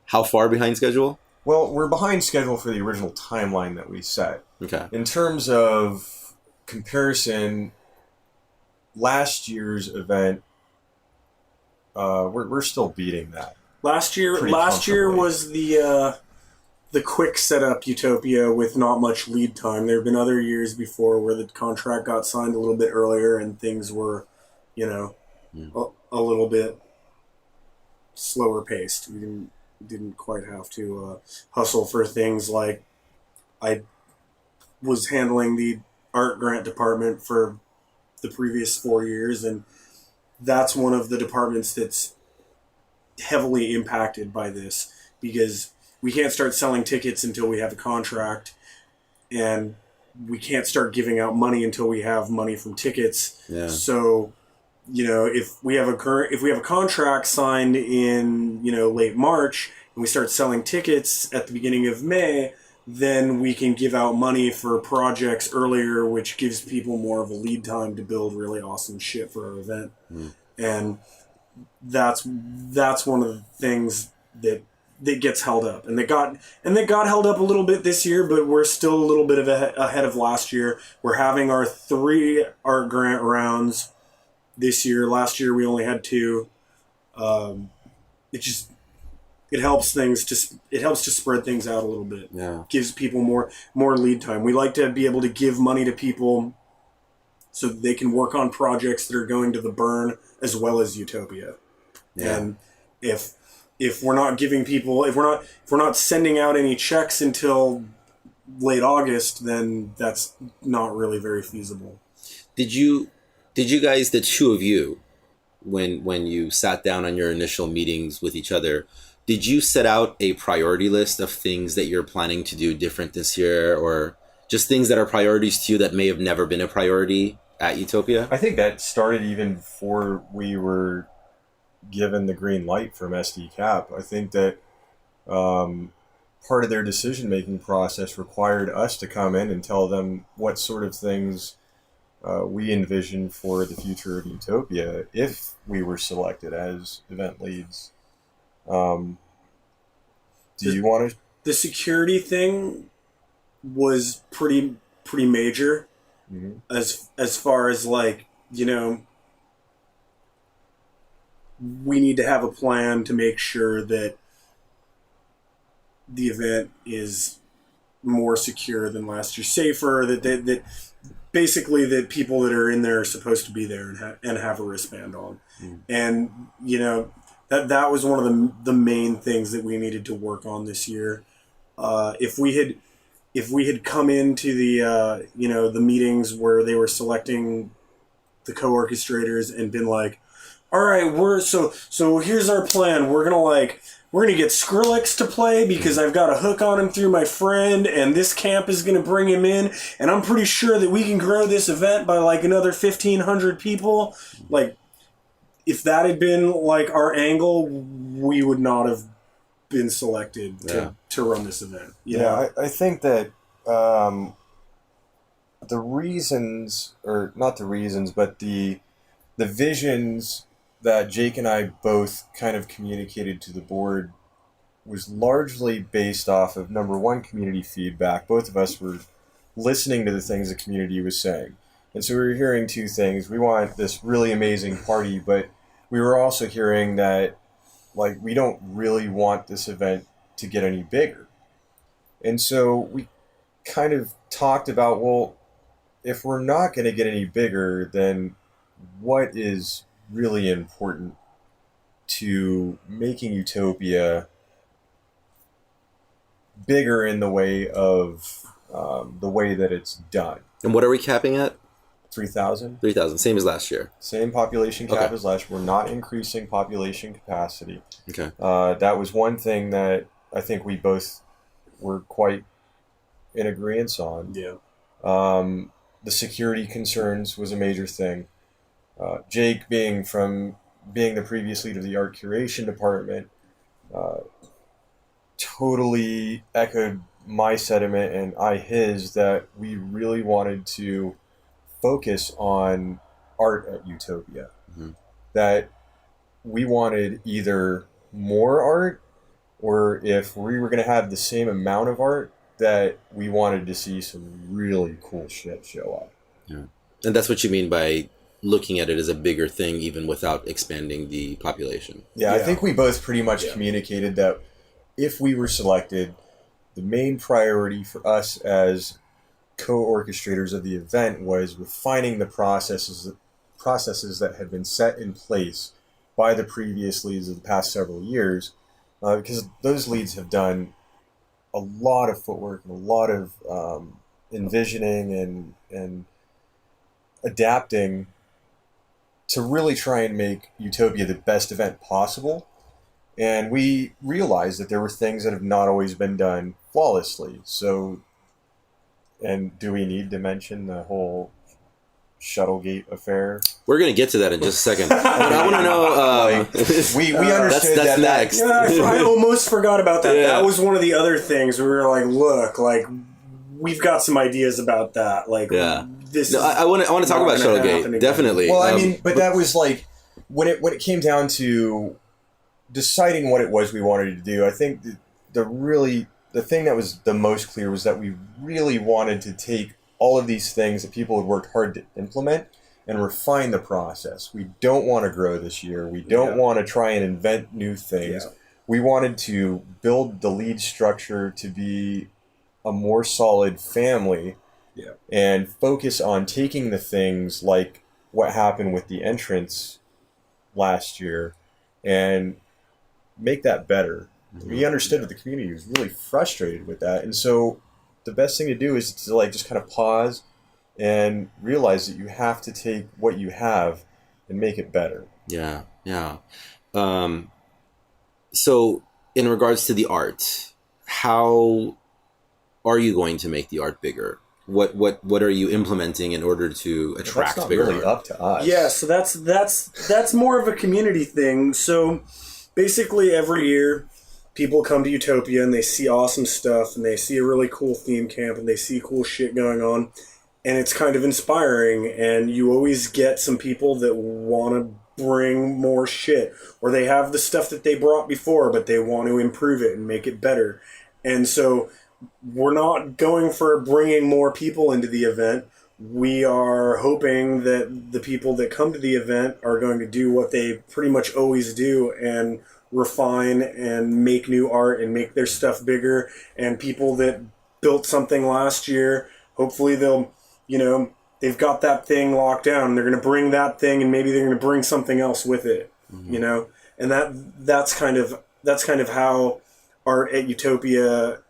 How far behind schedule? Well, we're behind schedule for the original timeline that we set. Okay. In terms of comparison, last year's event, we're still beating that. Last year comfortably. was the quick setup Utopia with not much lead time. There have been other years before where the contract got signed a little bit earlier and things were, a little bit slower paced. We didn't quite have to hustle for things like I was handling the art grant department for the previous 4 years, and that's one of the departments that's heavily impacted by this because we can't start selling tickets until we have a contract, and we can't start giving out money until we have money from tickets. Yeah. So, if we have a contract signed in, late March and we start selling tickets at the beginning of May, then we can give out money for projects earlier, which gives people more of a lead time to build really awesome shit for our event. And that's one of the things that gets held up, and they got held up a little bit this year, but we're still a little bit ahead of last year. We're having our 3 art grant rounds this year. Last year we only had 2. It helps to spread things out a little bit. Yeah. Gives people more lead time. We like to be able to give money to people so that they can work on projects that are going to the burn as well as Utopia. Yeah. And if we're not giving people, if we're not sending out any checks until late August, then that's not really very feasible. Did you guys, the two of you, when you sat down on your initial meetings with each other, did you set out a priority list of things that you're planning to do different this year, or just things that are priorities to you that may have never been a priority at Utopia? I think that started even before we were given the green light from SDCap. I think that part of their decision-making process required us to come in and tell them what sort of things we envision for the future of Utopia if we were selected as event leads. Do you want to? The security thing was pretty major, as far as we need to have a plan to make sure that the event is more secure than last year, safer, that basically that people that are in there are supposed to be there and have a wristband on. And that was one of the main things that we needed to work on this year. If we had come into the the meetings where they were selecting the co-orchestrators and been like, all right, so here's our plan. We're gonna get Skrillex to play because I've got a hook on him through my friend, and this camp is gonna bring him in, and I'm pretty sure that we can grow this event by another 1,500 people. If that had been our angle, we would not have been selected to run this event. I think that the reasons, or not the reasons, but the visions that Jake and I both kind of communicated to the board was largely based off of, number one, community feedback. Both of us were listening to the things the community was saying. And so we were hearing 2 things. We want this really amazing party, but we were also hearing that, we don't really want this event to get any bigger. And so we kind of talked about, well, if we're not going to get any bigger, then what is really important to making Utopia bigger in the way of the way that it's done? And what are we capping at? 3,000. 3,000, same as last year. Same population cap Okay. as last year. We're not increasing population capacity. Okay. That was one thing that I think we both were quite in agreement on. Yeah. The security concerns was a major thing. Jake, being the previous lead of the art curation department, totally echoed my sentiment and I his, that we really wanted to focus on art at Utopia. That we wanted either more art or if we were going to have the same amount of art, that we wanted to see some really cool shit show up. Yeah. And that's what you mean by looking at it as a bigger thing, even without expanding the population. Yeah, I think we both pretty much communicated that if we were selected, the main priority for us as co-orchestrators of the event was refining the processes that had been set in place by the previous leads of the past several years, because those leads have done a lot of footwork and a lot of envisioning and adapting to really try and make YOUtopia the best event possible. And we realized that there were things that have not always been done flawlessly. So, and do we need to mention the whole Shuttlegate affair? We're going to get to that in just a second. But I want to know... we understood that's that next. Yeah, I almost forgot about that. That was one of the other things. We were like, look, like, we've got some ideas about that. Like, this. No, I want to talk about Shuttlegate. Definitely. Well, I mean, but that was like when it came down to deciding what it was we wanted to do. I think the thing that was the most clear was that we really wanted to take all of these things that people had worked hard to implement and refine the process. We don't want to grow this year. We don't want to try and invent new things. Yeah. We wanted to build the lead structure to be a more solid family and focus on taking the things like what happened with the entrance last year and make that better. Mm-hmm. We understood that the community was really frustrated with that. And so the best thing to do is to like just kind of pause and realize that you have to take what you have and make it better. Yeah, yeah. So in regards to the art, how are you going to make the art bigger? What are you implementing in order to attract that's not bigger really art? Up to us. Yeah, so that's more of a community thing. So basically every year people come to YOUtopia and they see awesome stuff and they see a really cool theme camp and they see cool shit going on, and it's kind of inspiring, and you always get some people that want to bring more shit, or they have the stuff that they brought before but they want to improve it and make it better. And so we're not going for bringing more people into the event. We are hoping that the people that come to the event are going to do what they pretty much always do and refine and make new art and make their stuff bigger. And people that built something last year, hopefully they'll, they've got that thing locked down. They're going to bring that thing and maybe they're going to bring something else with it, and that's kind of how art at YOUtopia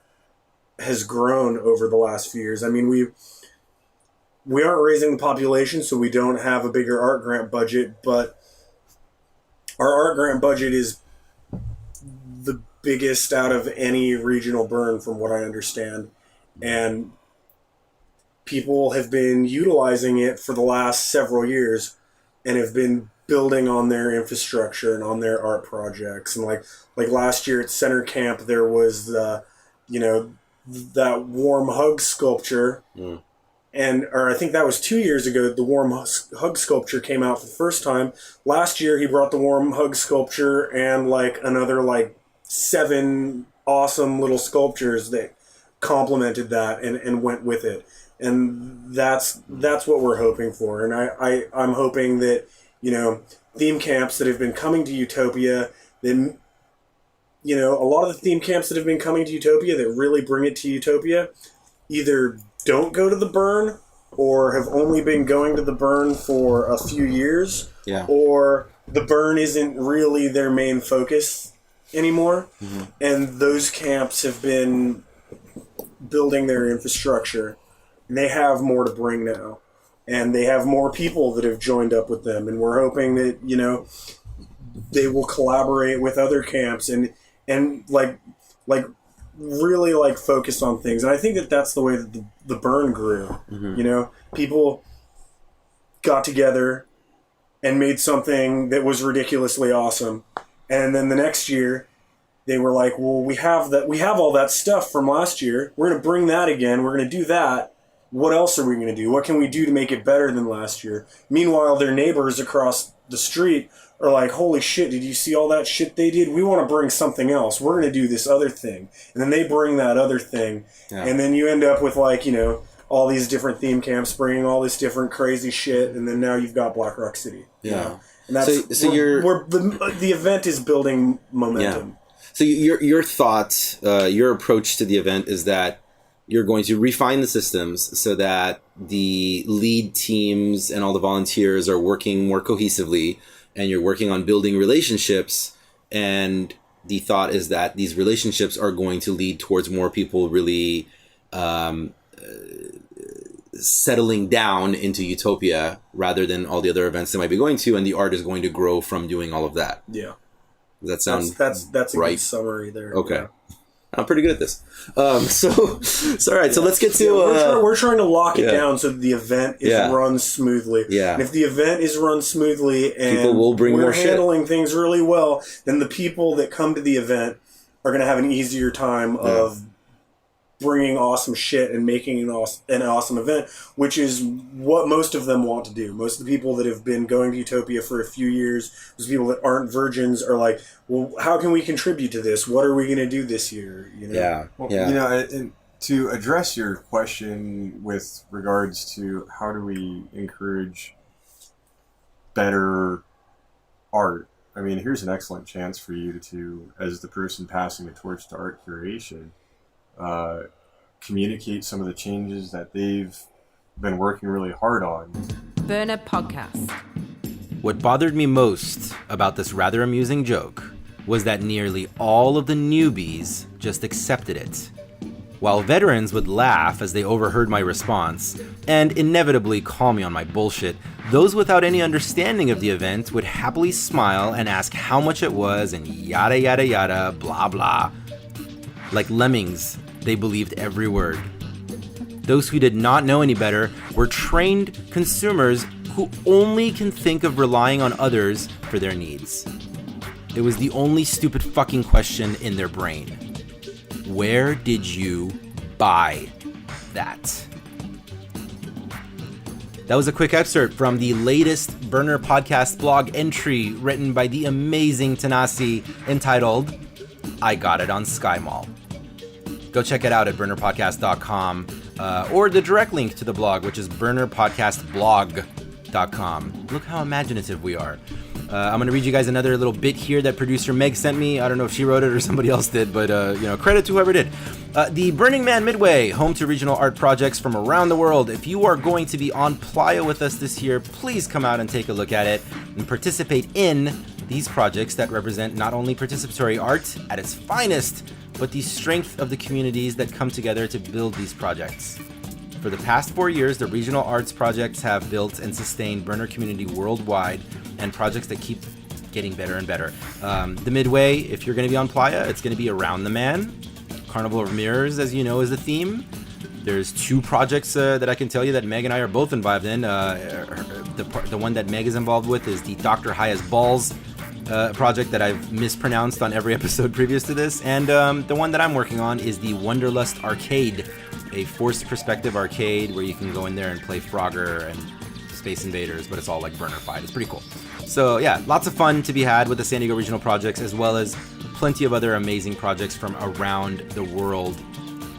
has grown over the last few years. I mean, we aren't raising the population, so we don't have a bigger art grant budget, but our art grant budget is the biggest out of any regional burn from what I understand. And people have been utilizing it for the last several years and have been building on their infrastructure and on their art projects. And like last year at Center Camp, there was the, that warm hug sculpture. Or I think that was 2 years ago, the warm hug sculpture came out for the first time. Last year, he brought the warm hug sculpture and another 7 awesome little sculptures that complemented that and went with it. And that's what we're hoping for. And I'm hoping that, theme camps that have been coming to YOUtopia, then, a lot of the theme camps that have been coming to YOUtopia that really bring it to YOUtopia either don't go to the burn or have only been going to the burn for a few years, or the burn isn't really their main focus anymore. Mm-hmm. And those camps have been building their infrastructure, and they have more to bring now, and they have more people that have joined up with them, and we're hoping that they will collaborate with other camps and really focus on things. And I think that that's the way that the burn grew. Mm-hmm. People got together and made something that was ridiculously awesome, and then the next year they were like, well, we have all that stuff from last year, we're going to bring that again, we're going to do that. What else are we going to do? What can we do to make it better than last year? Meanwhile, their neighbors across the street are like, holy shit, did you see all that shit they did? We want to bring something else. We're going to do this other thing. And then they bring that other thing. Yeah. And then you end up with, like, you know, all these different theme camps bringing all this different crazy shit. And then now you've got Black Rock City. Yeah. You know? And that's, so the event is building momentum. Yeah. So your thoughts, your approach to the event is that you're going to refine the systems so that the lead teams and all the volunteers are working more cohesively, and you're working on building relationships. And the thought is that these relationships are going to lead towards more people really settling down into YOUtopia rather than all the other events they might be going to, and the art is going to grow from doing all of that. Yeah. Does that sound that's a right? Good summary there. Okay. Yeah. I'm pretty good at this. So all right. Yeah. So let's get to... we're trying to lock it down so that the event is run smoothly. Yeah. And if the event is run smoothly and people will bring we're more handling things really well, then the people that come to the event are going to have an easier time of bringing awesome shit and making an awesome event, which is what most of them want to do. Most of the people that have been going to YOUtopia for a few years, those people that aren't virgins, are like, well, how can we contribute to this? What are we going to do this year? You know? Yeah. Well, you know, and to address your question with regards to how do we encourage better art, I mean, here's an excellent chance for you to, as the person passing the torch to art curation, communicate some of the changes that they've been working really hard on. Burner Podcast. What bothered me most about this rather amusing joke was that nearly all of the newbies just accepted it, while veterans would laugh as they overheard my response and inevitably call me on my bullshit. Those without any understanding of the event would happily smile and ask how much it was and yada yada yada, blah blah. Like lemmings, they believed every word. Those who did not know any better were trained consumers who only can think of relying on others for their needs. It was the only stupid fucking question in their brain. Where did you buy that? That was a quick excerpt from the latest Burner Podcast blog entry written by the amazing Tanasi entitled, I Got It on Sky Mall. Go check it out at burnerpodcast.com or the direct link to the blog, which is burnerpodcastblog.com. Look how imaginative we are. I'm going to read you guys another little bit here that producer Meg sent me. I don't know if she wrote it or somebody else did, but credit to whoever did. The Burning Man Midway, home to regional art projects from around the world. If you are going to be on Playa with us this year, please come out and take a look at it and participate in these projects that represent not only participatory art at its finest, but the strength of the communities that come together to build these projects. For the past 4 years, the regional arts projects have built and sustained Burner community worldwide, and projects that keep getting better and better. The Midway, if you're going to be on Playa, it's going to be Around the Man. Carnival of Mirrors, as you know, is the theme. There's 2 projects that I can tell you that Meg and I are both involved in. The one that Meg is involved with is the Dr. Haya's Balls project that I've mispronounced on every episode previous to this. And the one that I'm working on is the Wonderlust Arcade, a forced perspective arcade where you can go in there and play Frogger and Space Invaders, but it's all like burner-fied. It's pretty cool. So yeah, lots of fun to be had with the San Diego regional projects, as well as plenty of other amazing projects from around the world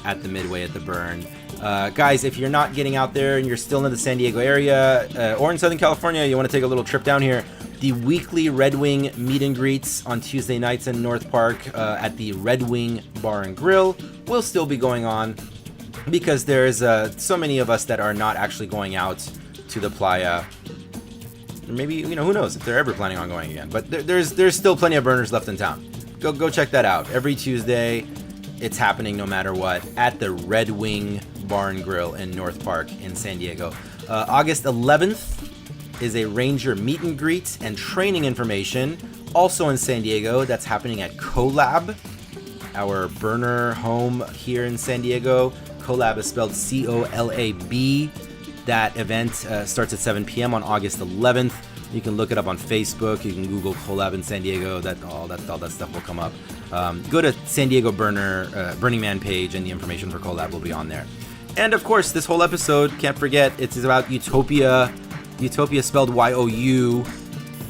at the Midway at the Burn. Guys, if you're not getting out there and you're still in the San Diego area or in Southern California, you want to take a little trip down here, the weekly Red Wing meet and greets on Tuesday nights in North Park at the Red Wing Bar and Grill will still be going on, because there's so many of us that are not actually going out to the Playa. Maybe, who knows if they're ever planning on going again. But there's still plenty of burners left in town. Go check that out. Every Tuesday, it's happening no matter what at the Red Wing Bar and Grill in North Park in San Diego. August 11th is a Ranger meet and greet and training information, also in San Diego. That's happening at CoLab, our burner home here in San Diego. CoLab is spelled C-O-L-A-B. That event starts at 7 p.m. on August 11th. You can look it up on Facebook. You can Google CoLab in San Diego. All that stuff will come up. Go to San Diego Burning Man page, and the information for CoLab will be on there. And of course, this whole episode, can't forget, it's about YOUtopia. YOUtopia spelled Y-O-U.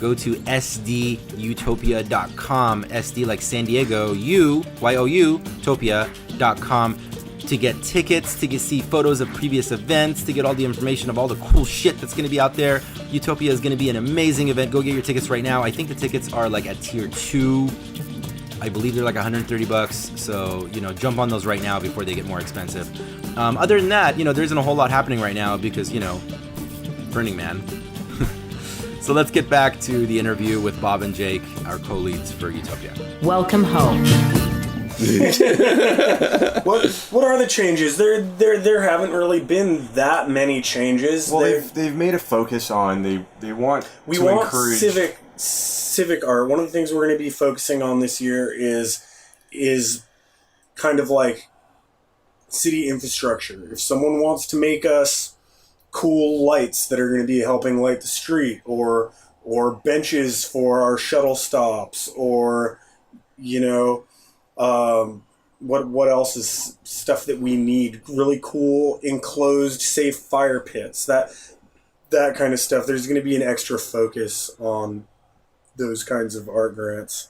go to sdutopia.com, SD like San Diego, YOUtopia.com, to get tickets, to see photos of previous events, to get all the information of all the cool shit that's going to be out there. YOUtopia is going to be an amazing event. Go get your tickets right now. I think the tickets are like at tier 2. I believe they're like $130. So, jump on those right now before they get more expensive. Other than that, there isn't a whole lot happening right now because, Burning Man. So let's get back to the interview with Bob and Jake, our co-leads for YOUtopia. Welcome home. What are the changes? There haven't really been that many changes. Well, they've made a focus on they want to encourage civic art. One of the things we're going to be focusing on this year is kind of like city infrastructure. If someone wants to make us cool lights that are going to be helping light the street, or benches for our shuttle stops, or what else is stuff that we need? Really cool enclosed safe fire pits, that kind of stuff. There's going to be an extra focus on those kinds of art grants.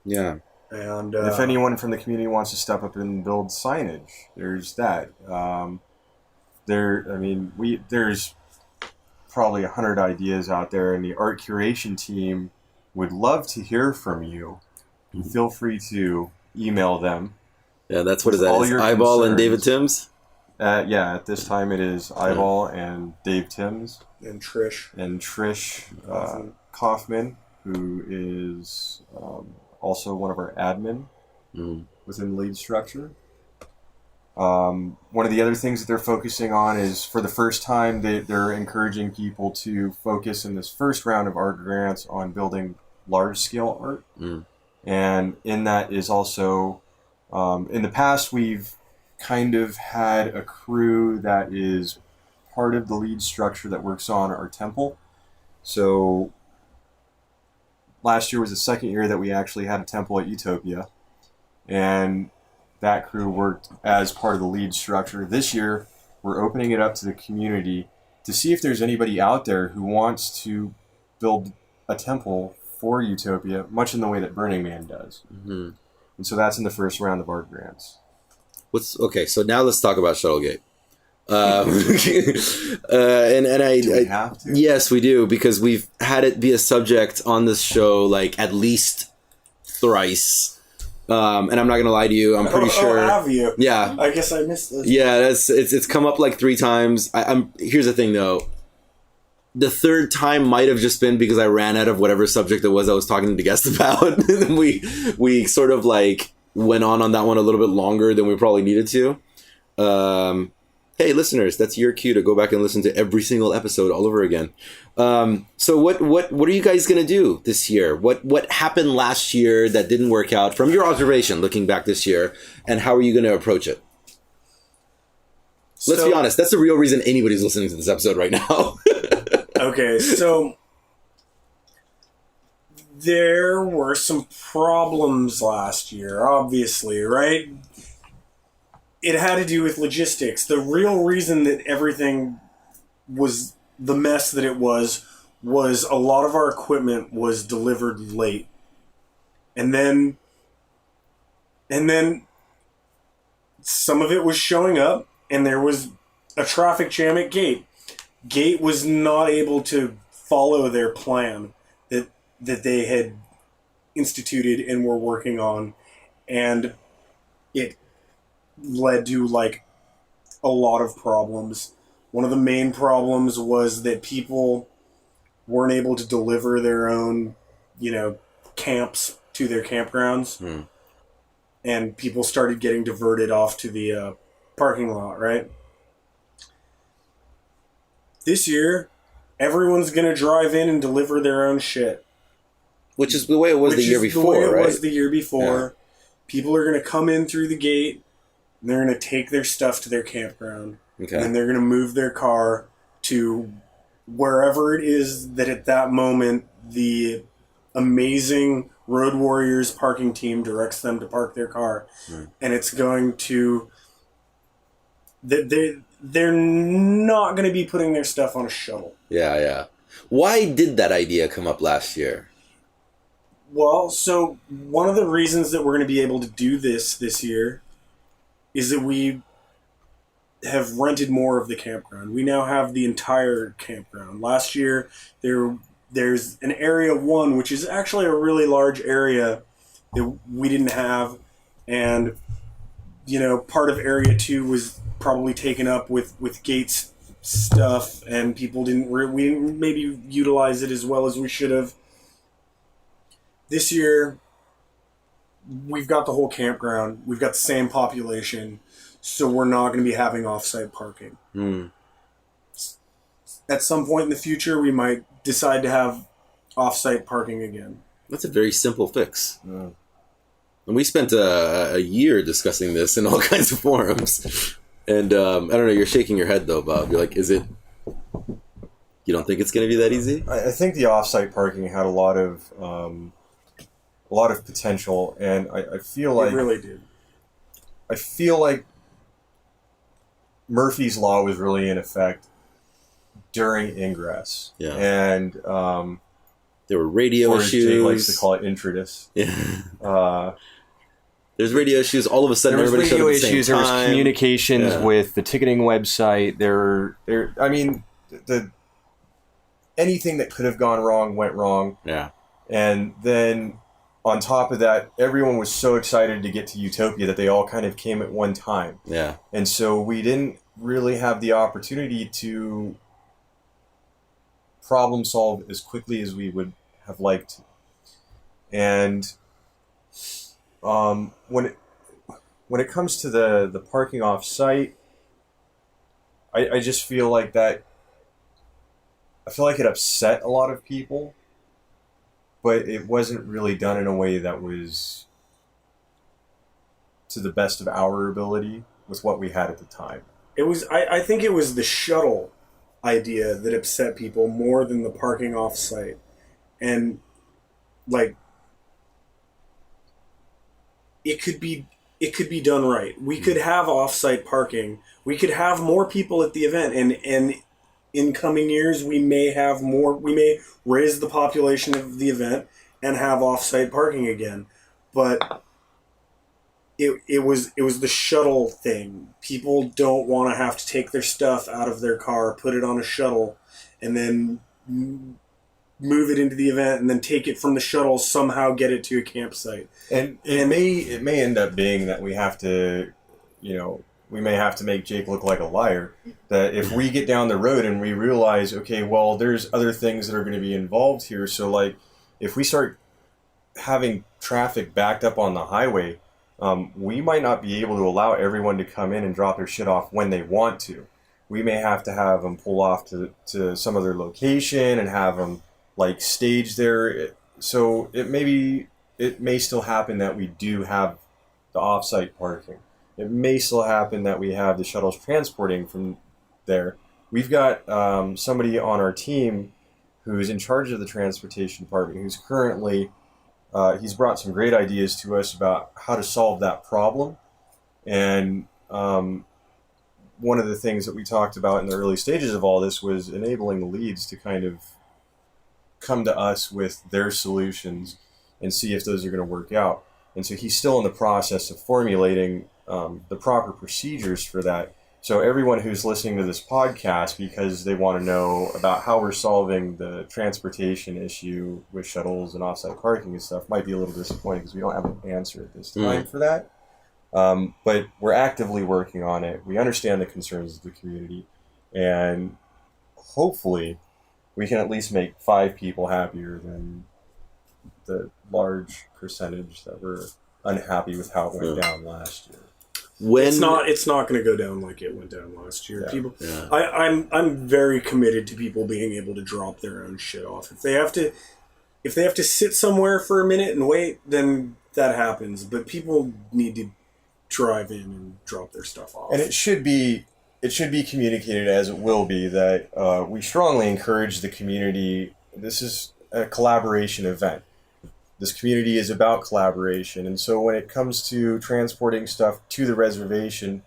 Yeah. And if anyone from the community wants to step up and build signage, there's that. There's probably 100 ideas out there, and the art curation team would love to hear from you. Mm-hmm. Feel free to email them. Yeah, that's what is that? Is Eyeball concerns. And David Timms? At this time it is Eyeball and Dave Timms. And Trish Kaufman, who is also one of our admin within the lead structure. One of the other things that they're focusing on is, for the first time, they're encouraging people to focus in this first round of art grants on building large-scale art. And in that is also, in the past, we've kind of had a crew that is part of the lead structure that works on our temple. So last year was the second year that we actually had a temple at YOUtopia, and that crew worked as part of the lead structure. This year, we're opening it up to the community to see if there's anybody out there who wants to build a temple for YOUtopia, much in the way that Burning Man does. Mm-hmm. And so that's in the first round of art grants. Okay, so now let's talk about Shuttlegate. Do we have to? Yes, we do, because we've had it be a subject on this show like at least thrice. And I'm not gonna lie to you, I'm pretty sure. Have you? Yeah. I guess I missed this. Yeah, it's come up like 3 times. Here's the thing though. The third time might have just been because I ran out of whatever subject it was I was talking to the guest about. And we sort of like went on that one a little bit longer than we probably needed to. Hey, listeners, that's your cue to go back and listen to every single episode all over again. So what are you guys going to do this year? What happened last year that didn't work out from your observation looking back this year, and how are you going to approach it? Let's be honest, that's the real reason anybody's listening to this episode right now. Okay, so there were some problems last year, obviously, right? It had to do with logistics. The real reason that everything was the mess that it was a lot of our equipment was delivered late. And then some of it was showing up, and there was a traffic jam at Gate. Gate was not able to follow their plan that they had instituted and were working on, and it led to like a lot of problems. One of the main problems was that people weren't able to deliver their own, camps to their campgrounds. And people started getting diverted off to the parking lot, right? This year, everyone's going to drive in and deliver their own shit. Which is the way it was the year before, right? It was the year before. Yeah. People are going to come in through the gate, and they're going to take their stuff to their campground. Okay. And they're going to move their car to wherever it is that at that moment the amazing Road Warriors parking team directs them to park their car. And it's going to... They're not going to be putting their stuff on a shuttle. Yeah. Why did that idea come up last year? Well, so one of the reasons that we're going to be able to do this year is that we have rented more of the campground. We now have the entire campground. Last year, there's an area 1, which is actually a really large area that we didn't have, and part of area 2 was probably taken up with Gates stuff, and people we didn't maybe utilize it as well as we should have. This year, we've got the whole campground. We've got the same population, so we're not going to be having off-site parking. At some point in the future, we might decide to have off-site parking again. That's a very simple fix. And we spent a year discussing this in all kinds of forums. And I don't know, you're shaking your head though, Bob. You're like, you don't think it's going to be that easy? I think the off-site parking had a lot of potential, and I feel like it really did. I feel like Murphy's Law was really in effect during ingress. Yeah. And there were radio or as issues. Jake likes to call it introduce. Yeah. There's radio issues. All of a sudden, there was everybody showed radio up at the same issues. There was time. communications with the ticketing website. I mean, anything that could have gone wrong went wrong. Yeah. And then on top of that, everyone was so excited to get to YOUtopia that they all kind of came at one time. Yeah. And so we didn't really have the opportunity to problem solve as quickly as we would have liked. And when it comes to the parking off site, I just feel like that. I feel like it upset a lot of people, but it wasn't really done in a way that was to the best of our ability with what we had at the time. It was. I think it was the shuttle idea that upset people more than the parking off site, and like it could be done right. We could have off-site parking. We could have more people at the event, and in coming years we may have more. We may raise the population of the event and have off-site parking again, but it was the shuttle thing. People don't want to have to take their stuff out of their car, put it on a shuttle, and then move it into the event, and then take it from the shuttle, somehow get it to a campsite. And it may end up being that we have to, we may have to make Jake look like a liar. That if we get down the road and we realize, okay, well, there's other things that are going to be involved here. So, like, if we start having traffic backed up on the highway, we might not be able to allow everyone to come in and drop their shit off when they want to. We may have to have them pull off to some other location and have them like stage there. So it may still happen that we do have the off-site parking. It may still happen that we have the shuttles transporting from there. We've got somebody on our team who's in charge of the transportation department who's currently he's brought some great ideas to us about how to solve that problem. And one of the things that we talked about in the early stages of all this was enabling the leads to kind of come to us with their solutions and see if those are going to work out. And so he's still in the process of formulating the proper procedures for that. So everyone who's listening to this podcast because they want to know about how we're solving the transportation issue with shuttles and offsite parking and stuff might be a little disappointed because we don't have an answer at this time for that. But we're actively working on it. We understand the concerns of the community, and hopefully we can at least make 5 people happier than the large percentage that were unhappy with how it went down last year. It's not going to go down like it went down last year. Yeah. I'm very committed to people being able to drop their own shit off. If they have to sit somewhere for a minute and wait, then that happens. But people need to drive in and drop their stuff off. And it should be communicated, as it will be, that we strongly encourage the community. This is a collaboration event. This community is about collaboration. And so when it comes to transporting stuff to the reservation,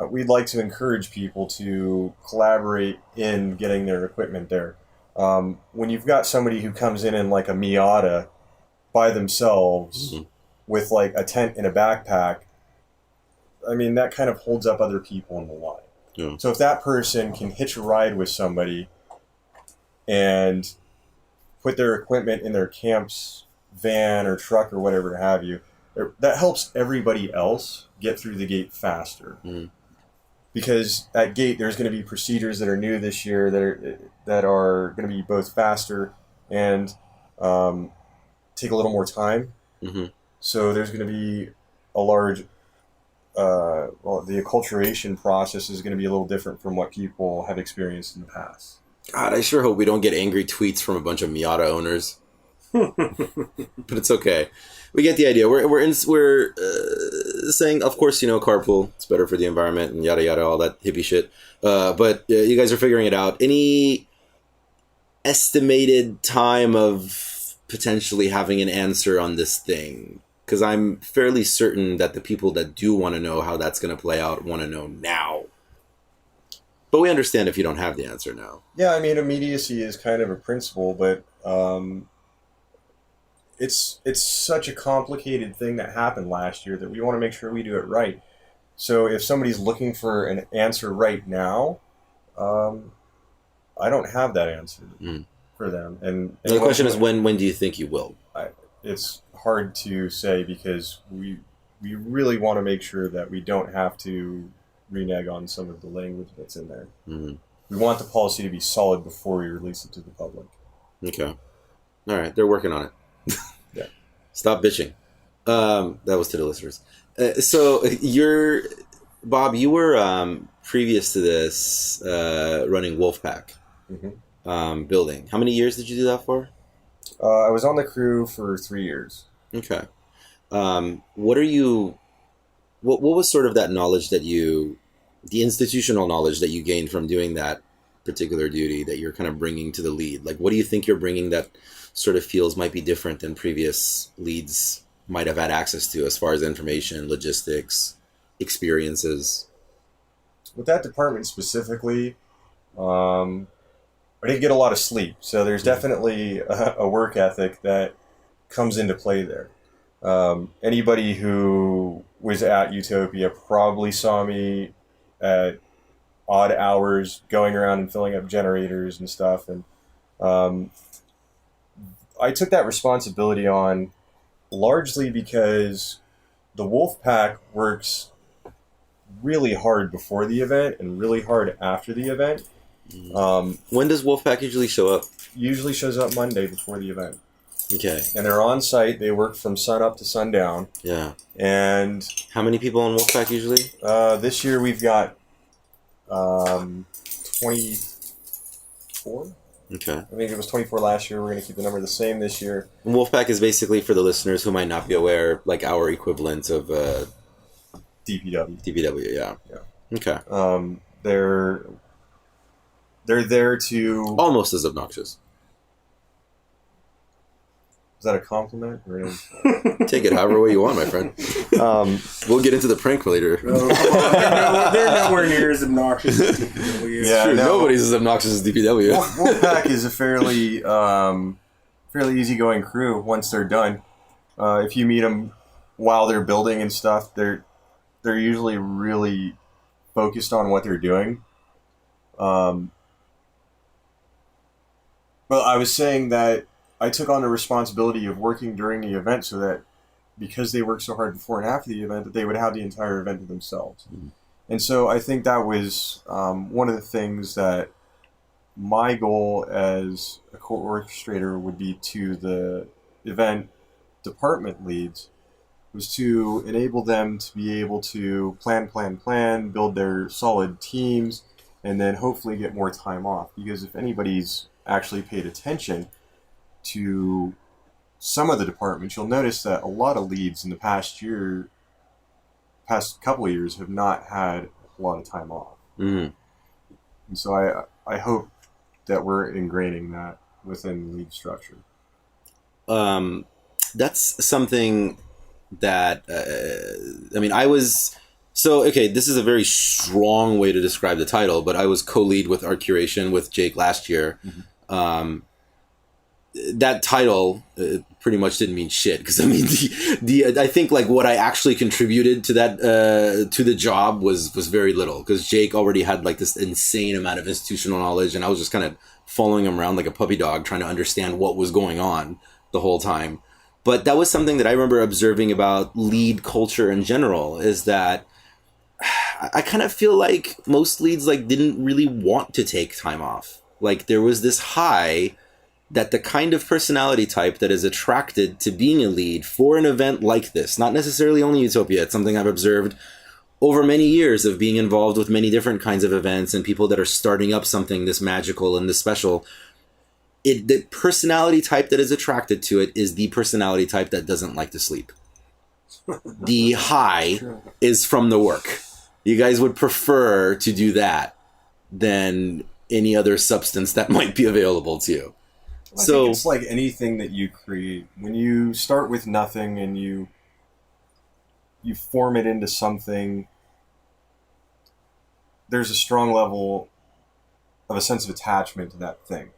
we'd like to encourage people to collaborate in getting their equipment there. When you've got somebody who comes in like a Miata by themselves with like a tent and a backpack, I mean, that kind of holds up other people in the line. Yeah. So if that person can hitch a ride with somebody and put their equipment in their camp's van or truck or whatever have you, that helps everybody else get through the gate faster. Because at gate, there's going to be procedures that are new this year that are going to be both faster and take a little more time. So there's going to be a large, the acculturation process is going to be a little different from what people have experienced in the past. God, I sure hope we don't get angry tweets from a bunch of Miata owners. But it's okay. We get the idea. We're saying, of course, carpool. It's better for the environment and yada yada, all that hippie shit. But you guys are figuring it out. Any estimated time of potentially having an answer on this thing? Because I'm fairly certain that the people that do want to know how that's going to play out want to know now. But we understand if you don't have the answer now. Yeah, I mean, immediacy is kind of a principle, but it's such a complicated thing that happened last year that we want to make sure we do it right. So if somebody's looking for an answer right now, I don't have that answer for them. And the question is, when do you think you will? It's hard to say because we really want to make sure that we don't have to renege on some of the language that's in there. We want the policy to be solid before we release it to the public. Okay. All right. They're working on it. Yeah. Stop bitching. That was to the listeners. So Bob, you were previous to this running Wolfpack building. How many years did you do that for? I was on the crew for 3 years. Okay. What was sort of that knowledge the institutional knowledge that you gained from doing that particular duty that you're kind of bringing to the lead? Like, what do you think you're bringing that sort of feels might be different than previous leads might have had access to as far as information, logistics, experiences? With that department specifically, I didn't get a lot of sleep. So there's definitely a work ethic that comes into play there. Anybody who was at YOUtopia probably saw me at odd hours going around and filling up generators and stuff. And I took that responsibility on largely because the Wolfpack works really hard before the event and really hard after the event. When does Wolfpack usually show up? Usually shows up Monday before the event. Okay. And they're on site. They work from sun up to sundown. Yeah. And how many people on Wolfpack usually? This year we've got 24. Okay. I think it was 24 last year. We're going to keep the number the same this year. And Wolfpack is basically, for the listeners who might not be aware, like our equivalent of DPW. DPW, yeah. Okay. They're there to... Almost as obnoxious. Is that a compliment? Or take it however way you want, my friend. We'll get into the prank later. They're nowhere near as obnoxious as DPW. Yeah, true. Nobody's as obnoxious as DPW. Wolfpack is a fairly easygoing crew once they're done. If you meet them while they're building and stuff, they're usually really focused on what they're doing. Well, I was saying that I took on the responsibility of working during the event so that because they worked so hard before and after the event, that they would have the entire event to themselves. And so I think that was one of the things that my goal as a co-orchestrator would be to the event department leads was to enable them to be able to plan, build their solid teams, and then hopefully get more time off. Because if anybody's actually paid attention to some of the departments, you'll notice that a lot of leads in the past couple of years have not had a lot of time off. And so I hope that we're ingraining that within the lead structure. That's something that, this is a very strong way to describe the title, but I was co-lead with art curation with Jake last year. That title pretty much didn't mean shit, because I mean I think like what I actually contributed to that to the job was very little, because Jake already had like this insane amount of institutional knowledge, and I was just kind of following him around like a puppy dog, trying to understand what was going on the whole time. But that was something that I remember observing about lead culture in general, is that I kind of feel like most leads like didn't really want to take time off. Like there was this high that the kind of personality type that is attracted to being a lead for an event like this, not necessarily only YOUtopia, it's something I've observed over many years of being involved with many different kinds of events and people that are starting up something this magical and this special. The personality type that is attracted to it is the personality type that doesn't like to sleep. The high is from the work. You guys would prefer to do that than any other substance that might be available to you. I think it's like anything that you create. When you start with nothing and you form it into something, there's a strong level of a sense of attachment to that thing.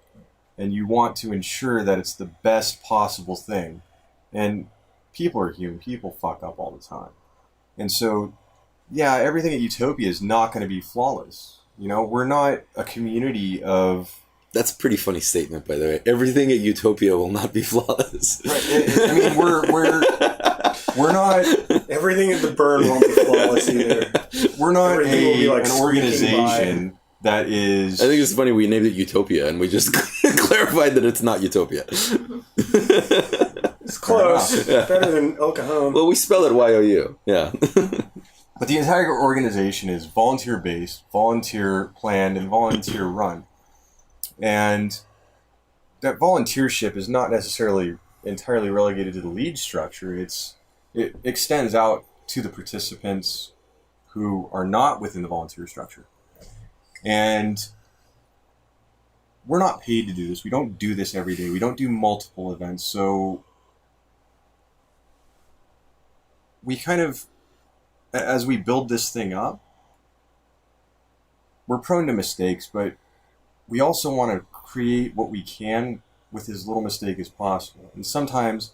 And you want to ensure that it's the best possible thing. And people are human. People fuck up all the time. And so, yeah, everything at YOUtopia is not going to be flawless. You know, we're not a community of... That's a pretty funny statement, by the way. Everything at YOUtopia will not be flawless. Right. I mean, we're not... Everything at the burn won't be flawless either. We're not like an organization that is... I think it's funny we named it YOUtopia, and we just clarified that it's not YOUtopia. It's close. Yeah. Better than El Cajon. Well, we spell it Y-O-U. Yeah. But the entire organization is volunteer-based, volunteer-planned, and volunteer-run. And that volunteership is not necessarily entirely relegated to the lead structure. It extends out to the participants who are not within the volunteer structure. And we're not paid to do this. We don't do this every day. We don't do multiple events. So we kind of, as we build this thing up, we're prone to mistakes, but we also want to create what we can with as little mistake as possible. And sometimes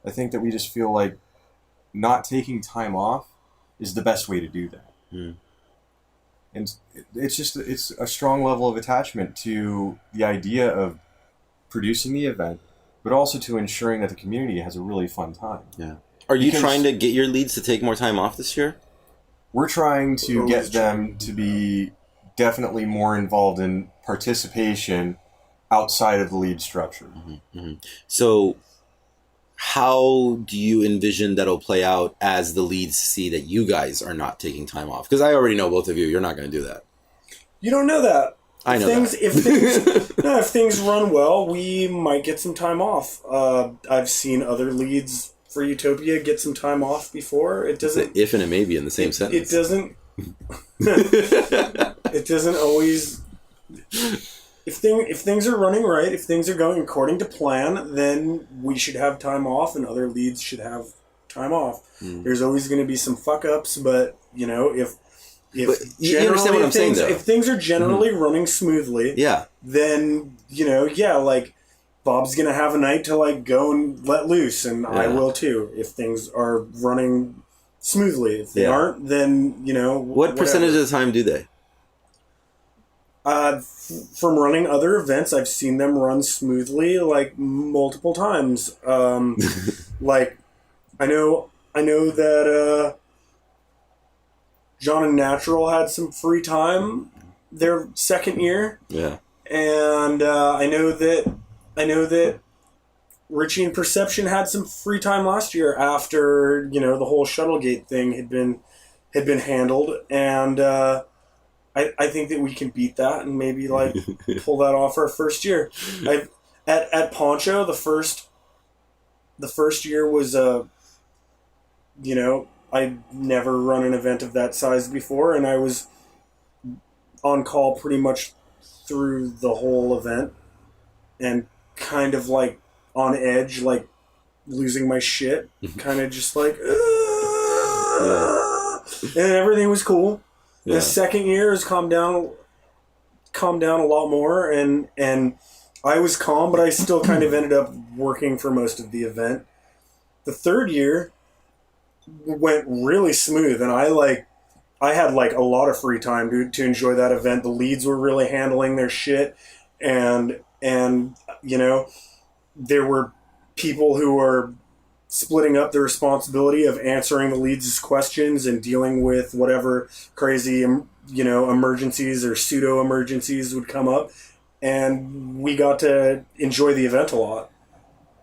I think that we just feel like not taking time off is the best way to do that. Mm. And it's a strong level of attachment to the idea of producing the event, but also to ensuring that the community has a really fun time. Yeah. Are you trying to get your leads to take more time off this year? We're trying to get them to be definitely more involved in participation outside of the lead structure. Mm-hmm, mm-hmm. So how do you envision that'll play out as the leads see that you guys are not taking time off? Because I already know both of you, you're not going to do that. You don't know that. I know that. If things run well, we might get some time off. I've seen other leads for YOUtopia get some time off before. It doesn't... It's an if and a maybe in the same sentence. It doesn't... It doesn't always... If things are running right, if things are going according to plan, then we should have time off, and other leads should have time off. Mm. There's always going to be some fuck ups, but you know, if you understand what I'm saying, though. If things are generally running smoothly, yeah, then you know, yeah, like Bob's going to have a night to like go and let loose, and I will too. If things are running smoothly, if they aren't, then you know, what percentage of the time do they? From running other events, I've seen them run smoothly, like multiple times. Like, I know that John and Natural had some free time their second year. Yeah, and I know that Richie and Perception had some free time last year after the whole Shuttlegate thing had been handled, and. I think that we can beat that and maybe like pull that off our first year. At Poncho, the first year was I'd never run an event of that size before, and I was on call pretty much through the whole event and kind of like on edge, like losing my shit, kind of just like and everything was cool. Yeah. The second year has calmed down a lot more, and I was calm, but I still kind of ended up working for most of the event. The third year went really smooth, and I had like a lot of free time to enjoy that event. The leads were really handling their shit, and you know, there were people who were splitting up the responsibility of answering the leads' questions and dealing with whatever crazy, you know, emergencies or pseudo emergencies would come up. And we got to enjoy the event a lot.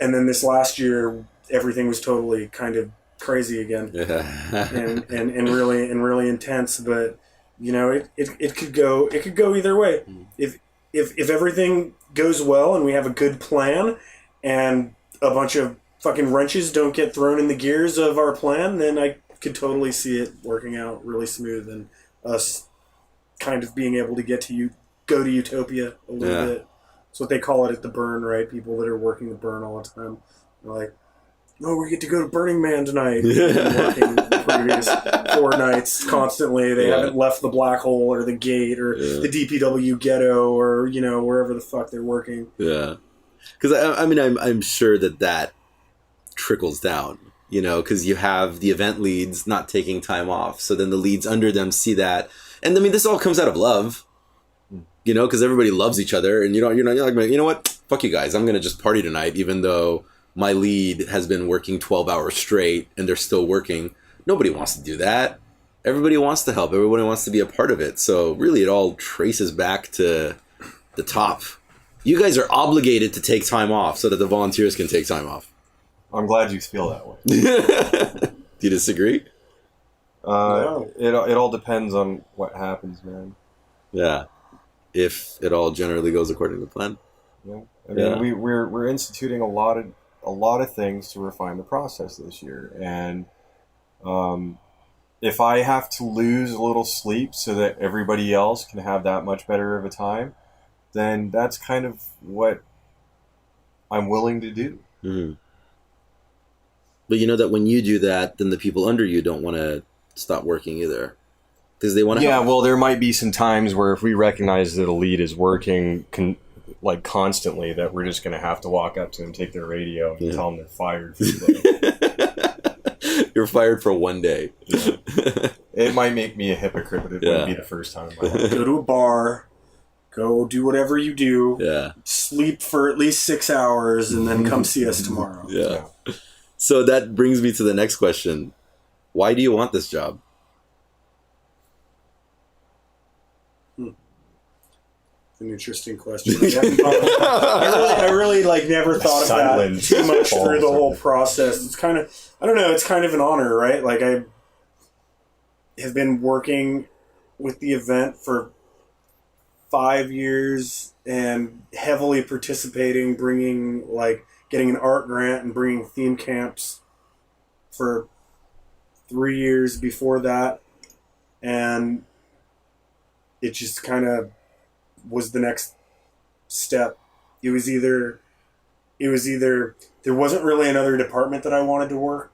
And then this last year, everything was totally kind of crazy again, and really intense. But you know, it could go either way. If everything goes well and we have a good plan, and a bunch of fucking wrenches don't get thrown in the gears of our plan, then I could totally see it working out really smooth and us kind of being able to go to YOUtopia a little bit. That's what they call it at the burn, right? People that are working the burn all the time. They're like, oh, we get to go to Burning Man tonight. They've been working the previous 4 nights constantly. They haven't left the black hole or the gate or the DPW ghetto or, you know, wherever the fuck they're working. Yeah. Because, I mean, I'm sure that trickles down, you know, because you have the event leads not taking time off. So then the leads under them see that. And, I mean, this all comes out of love. You know, because everybody loves each other, and you're like, you know what? Fuck you guys. I'm gonna just party tonight, even though my lead has been working 12 hours straight and they're still working. Nobody wants to do that. Everybody wants to help. Everybody wants to be a part of it. So really, it all traces back to the top. You guys are obligated to take time off so that the volunteers can take time off. I'm glad you feel that way. Do you disagree? No. It all depends on what happens, man. Yeah. If it all generally goes according to plan. Yeah. I mean, we're instituting a lot of things to refine the process this year, and if I have to lose a little sleep so that everybody else can have that much better of a time, then that's kind of what I'm willing to do. Mm-hmm. But you know that when you do that, then the people under you don't want to stop working either. Because they want to help. Well, there might be some times where if we recognize that a lead is working constantly, that we're just going to have to walk up to them, take their radio, and tell them they're fired for the day. You're fired for one day. Yeah. It might make me a hypocrite, but it wouldn't be the first time in my life. Go to a bar, go do whatever you do, sleep for at least 6 hours, and then come see us tomorrow. Yeah. So that brings me to the next question. Why do you want this job? An interesting question. I really never thought of that too much through the whole process. It's kind of, I don't know, it's kind of an honor, right? Like, I have been working with the event for 5 years and heavily participating, getting an art grant and bringing theme camps for 3 years before that. And it just kind of was the next step. It was either there wasn't really another department that I wanted to work.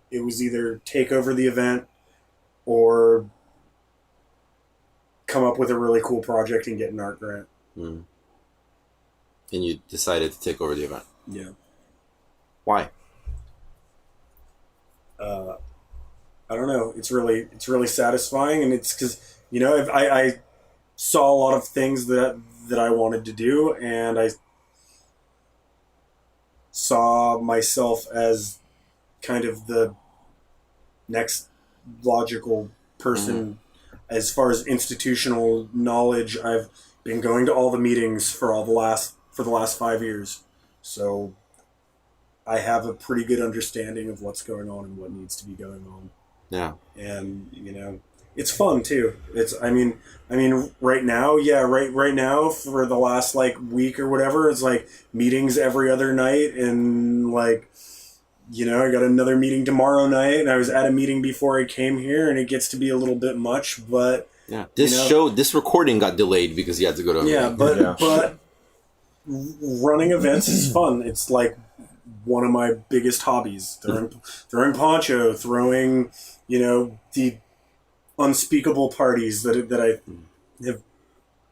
It was either take over the event or come up with a really cool project and get an art grant. And you decided to take over the event. Yeah. Why? I don't know. It's really satisfying, and it's because, you know, I saw a lot of things that I wanted to do, and I saw myself as kind of the next logical person as far as institutional knowledge. I've been going to all the meetings for the last 5 years, so I have a pretty good understanding of what's going on and what needs to be going on. Yeah. And, you know, it's fun too. I mean, right now, right now for the last week or whatever, it's meetings every other night, and you know, I got another meeting tomorrow night, and I was at a meeting before I came here, and it gets to be a little bit much, but yeah, this recording got delayed because you had to go to a meeting. But running events is fun. It's one of my biggest hobbies. Throwing poncho, throwing, you know, the unspeakable parties that I have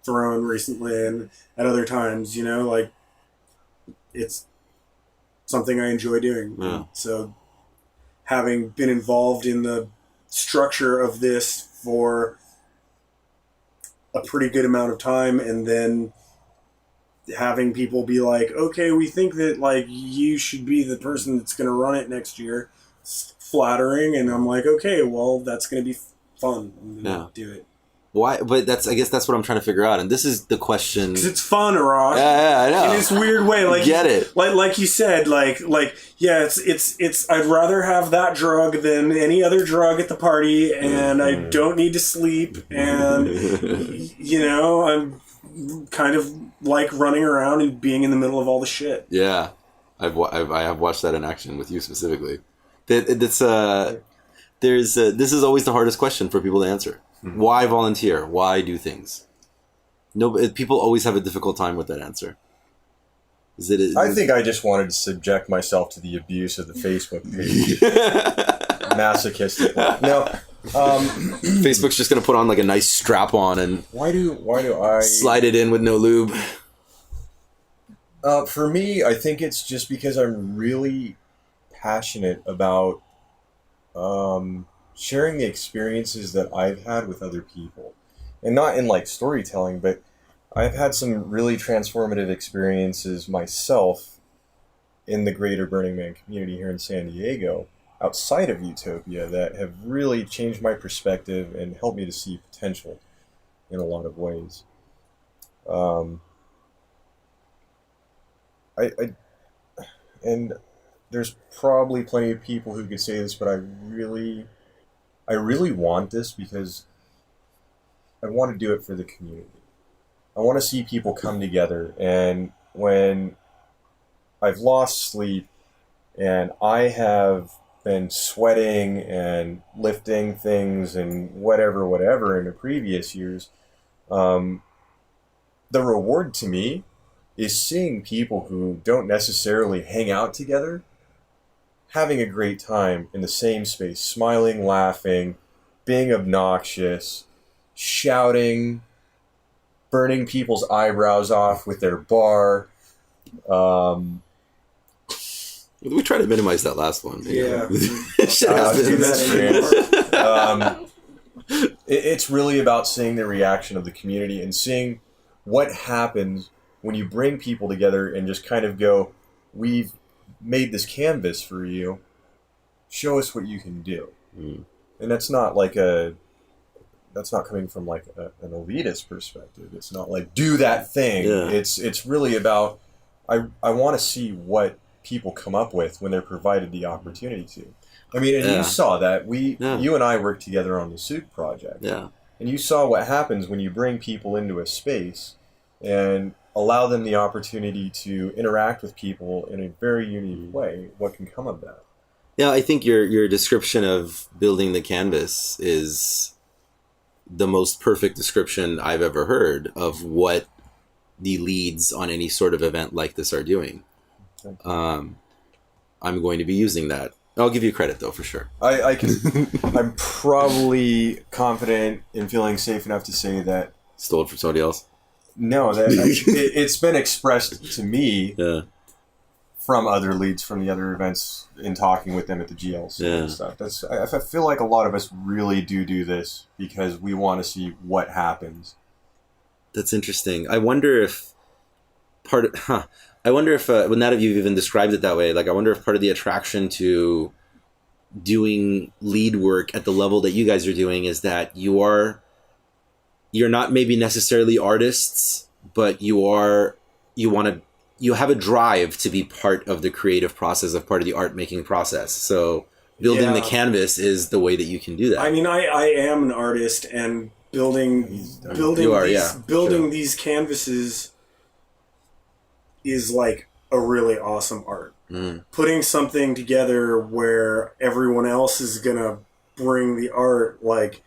throne recently and at other times, you know, like it's something I enjoy doing. Yeah. So having been involved in the structure of this for a pretty good amount of time, and then having people be like, okay, we think that like you should be the person that's going to run it next year, it's flattering. And I'm like, okay, well, that's going to be fun. I'm going to do it. Why? But I guess that's what I'm trying to figure out. And this is the question. Because it's fun, Arash. Yeah, I know. In this weird way, like get it. Like you said, like yeah, it's. I'd rather have that drug than any other drug at the party, and I don't need to sleep, and you know, I'm kind of like running around and being in the middle of all the shit. Yeah, I have watched that in action with you specifically. This is always the hardest question for people to answer. Why volunteer? Why do things? No, people always have a difficult time with that answer. I think I just wanted to subject myself to the abuse of the Facebook page. Masochistic. No. Facebook's just going to put on like a nice strap on and why do I slide it in with no lube? For me, I think it's just because I'm really passionate about sharing the experiences that I've had with other people. And not in like storytelling, but I've had some really transformative experiences myself in the greater Burning Man community here in San Diego, outside of YOUtopia, that have really changed my perspective and helped me to see potential in a lot of ways. And there's probably plenty of people who could say this, but I really want this because I want to do it for the community. I want to see people come together, and when I've lost sleep and I have been sweating and lifting things and whatever in the previous years, the reward to me is seeing people who don't necessarily hang out together having a great time in the same space, smiling, laughing, being obnoxious, shouting, burning people's eyebrows off with their bar. We try to minimize that last one. Yeah. It's really about seeing the reaction of the community and seeing what happens when you bring people together and just kind of go, we've made this canvas for you, show us what you can do. And that's not coming from like an elitist perspective. It's not like do that thing. It's really about I want to see what people come up with when they're provided the opportunity to. I mean, and you saw that you and I worked together on the Souk project. Yeah. And you saw what happens when you bring people into a space and allow them the opportunity to interact with people in a very unique way. What can come of that? Yeah, I think your description of building the canvas is the most perfect description I've ever heard of what the leads on any sort of event like this are doing. I'm going to be using that. I'll give you credit though, for sure. I can. I'm probably confident in feeling safe enough to say that. Stole it from somebody else? No, that it's been expressed to me from other leads from the other events in talking with them at the GLC and stuff. I feel like a lot of us really do this because we want to see what happens. That's interesting. I wonder if well, now that you've even described it that way, like I wonder if part of the attraction to doing lead work at the level that you guys are doing is that you're not maybe necessarily artists, but you have a drive to be part of the creative process, of part of the art making process. So building the canvas is the way that you can do that. I mean, I am an artist, and building these canvases is like a really awesome art. Putting something together where everyone else is gonna bring the art, like,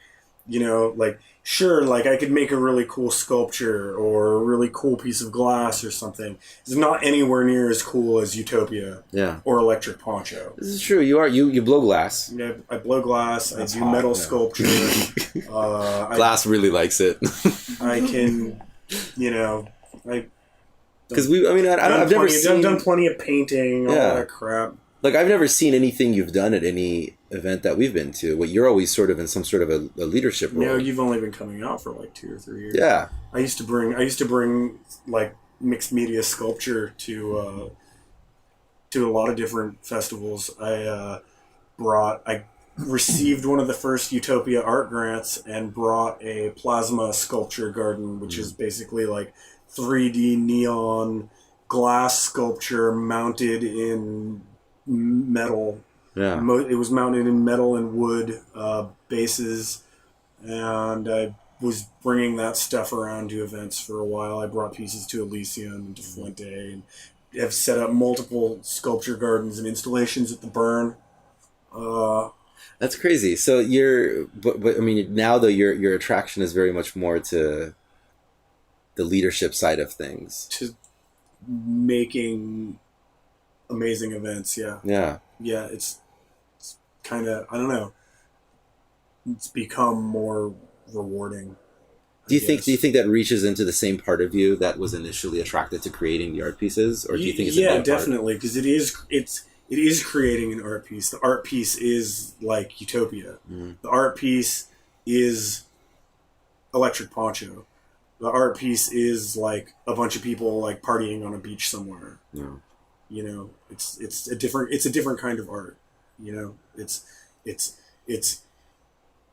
you know, like, sure, like I could make a really cool sculpture or a really cool piece of glass or something. It's not anywhere near as cool as YOUtopia or Electric Poncho. This is true. You blow glass. Yeah, I blow glass. That's I do metal sculpture. Glass really likes it. I can you know, Because I've never seen. I've done plenty of painting, all that crap. Like, I've never seen anything you've done at any event that we've been to. Well, you're always sort of in some sort of a leadership role. No, you've only been coming out for like 2 or 3 years. Yeah. I used to bring like mixed media sculpture to a lot of different festivals. I received one of the first YOUtopia art grants and brought a plasma sculpture garden, which is basically like 3D neon glass sculpture mounted in metal. Yeah. It was mounted in metal and wood bases, and I was bringing that stuff around to events for a while. I brought pieces to Elysium and to Fuente, and have set up multiple sculpture gardens and installations at the Burn. That's crazy. So but I mean, now though your attraction is very much more to the leadership side of things. To making amazing events, yeah. Yeah. Yeah, it's kind of, I don't know. It's become more rewarding. Do you think that reaches into the same part of you that was initially attracted to creating the art pieces, or do you think it's a different part? Definitely, because it is creating an art piece. The art piece is like YOUtopia. The art piece is Electric Poncho. The art piece is like a bunch of people like partying on a beach somewhere. Yeah. You know, it's a different kind of art. You know, it's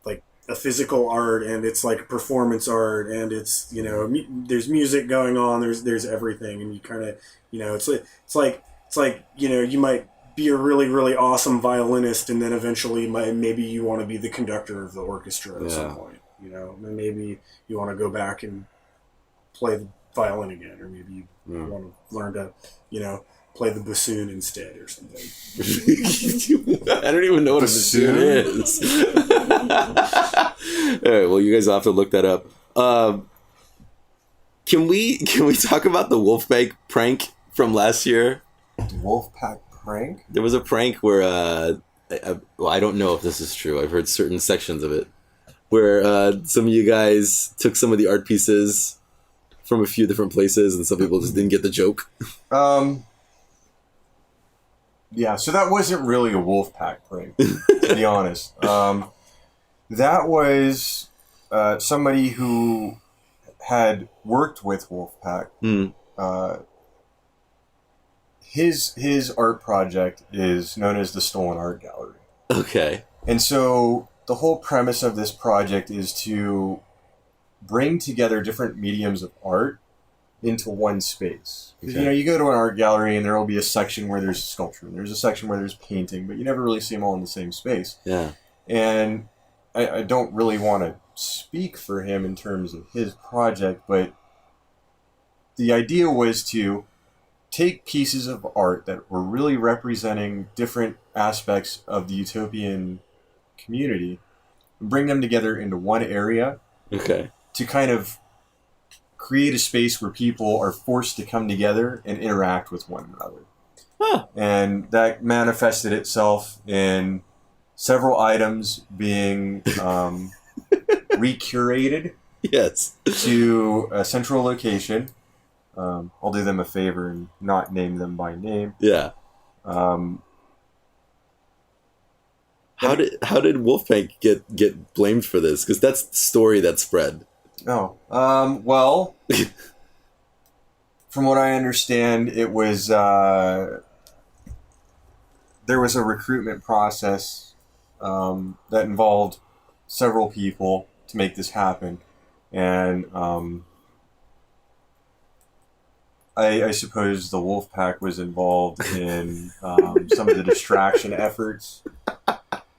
like a physical art, and it's like performance art, and it's, you know, there's music going on, there's everything, and you kind of, you know, it's like you know, you might be a really, really awesome violinist, and then eventually maybe you want to be the conductor of the orchestra at some point. You know, and maybe you want to go back and play the violin again, or maybe you want to learn to, you know, play the bassoon instead or something. I don't even know what a bassoon is. All right, well, you guys will have to look that up. Can we talk about the Wolfpack prank from last year? Wolfpack prank? There was a prank where I don't know if this is true. I've heard certain sections of it where some of you guys took some of the art pieces from a few different places, and some people just didn't get the joke. Yeah, so that wasn't really a Wolfpack prank, to be honest. That was somebody who had worked with Wolfpack. His art project is known as the Stolen Art Gallery. Okay. And so the whole premise of this project is to bring together different mediums of art into one space. Because, you know, you go to an art gallery and there will be a section where there's sculpture, and there's a section where there's painting, but you never really see them all in the same space. Yeah. And I don't really want to speak for him in terms of his project, but the idea was to take pieces of art that were really representing different aspects of the utopian community and bring them together into one area. Okay. To kind of create a space where people are forced to come together and interact with one another. Huh. And that manifested itself in several items being recurated. Yes. To a central location. I'll do them a favor and not name them by name. Yeah. How did Wolfpack get blamed for this? Because that's the story that spread. Oh, well, from what I understand, it was, there was a recruitment process, that involved several people to make this happen. And, I suppose the Wolfpack was involved in, some of the distraction efforts,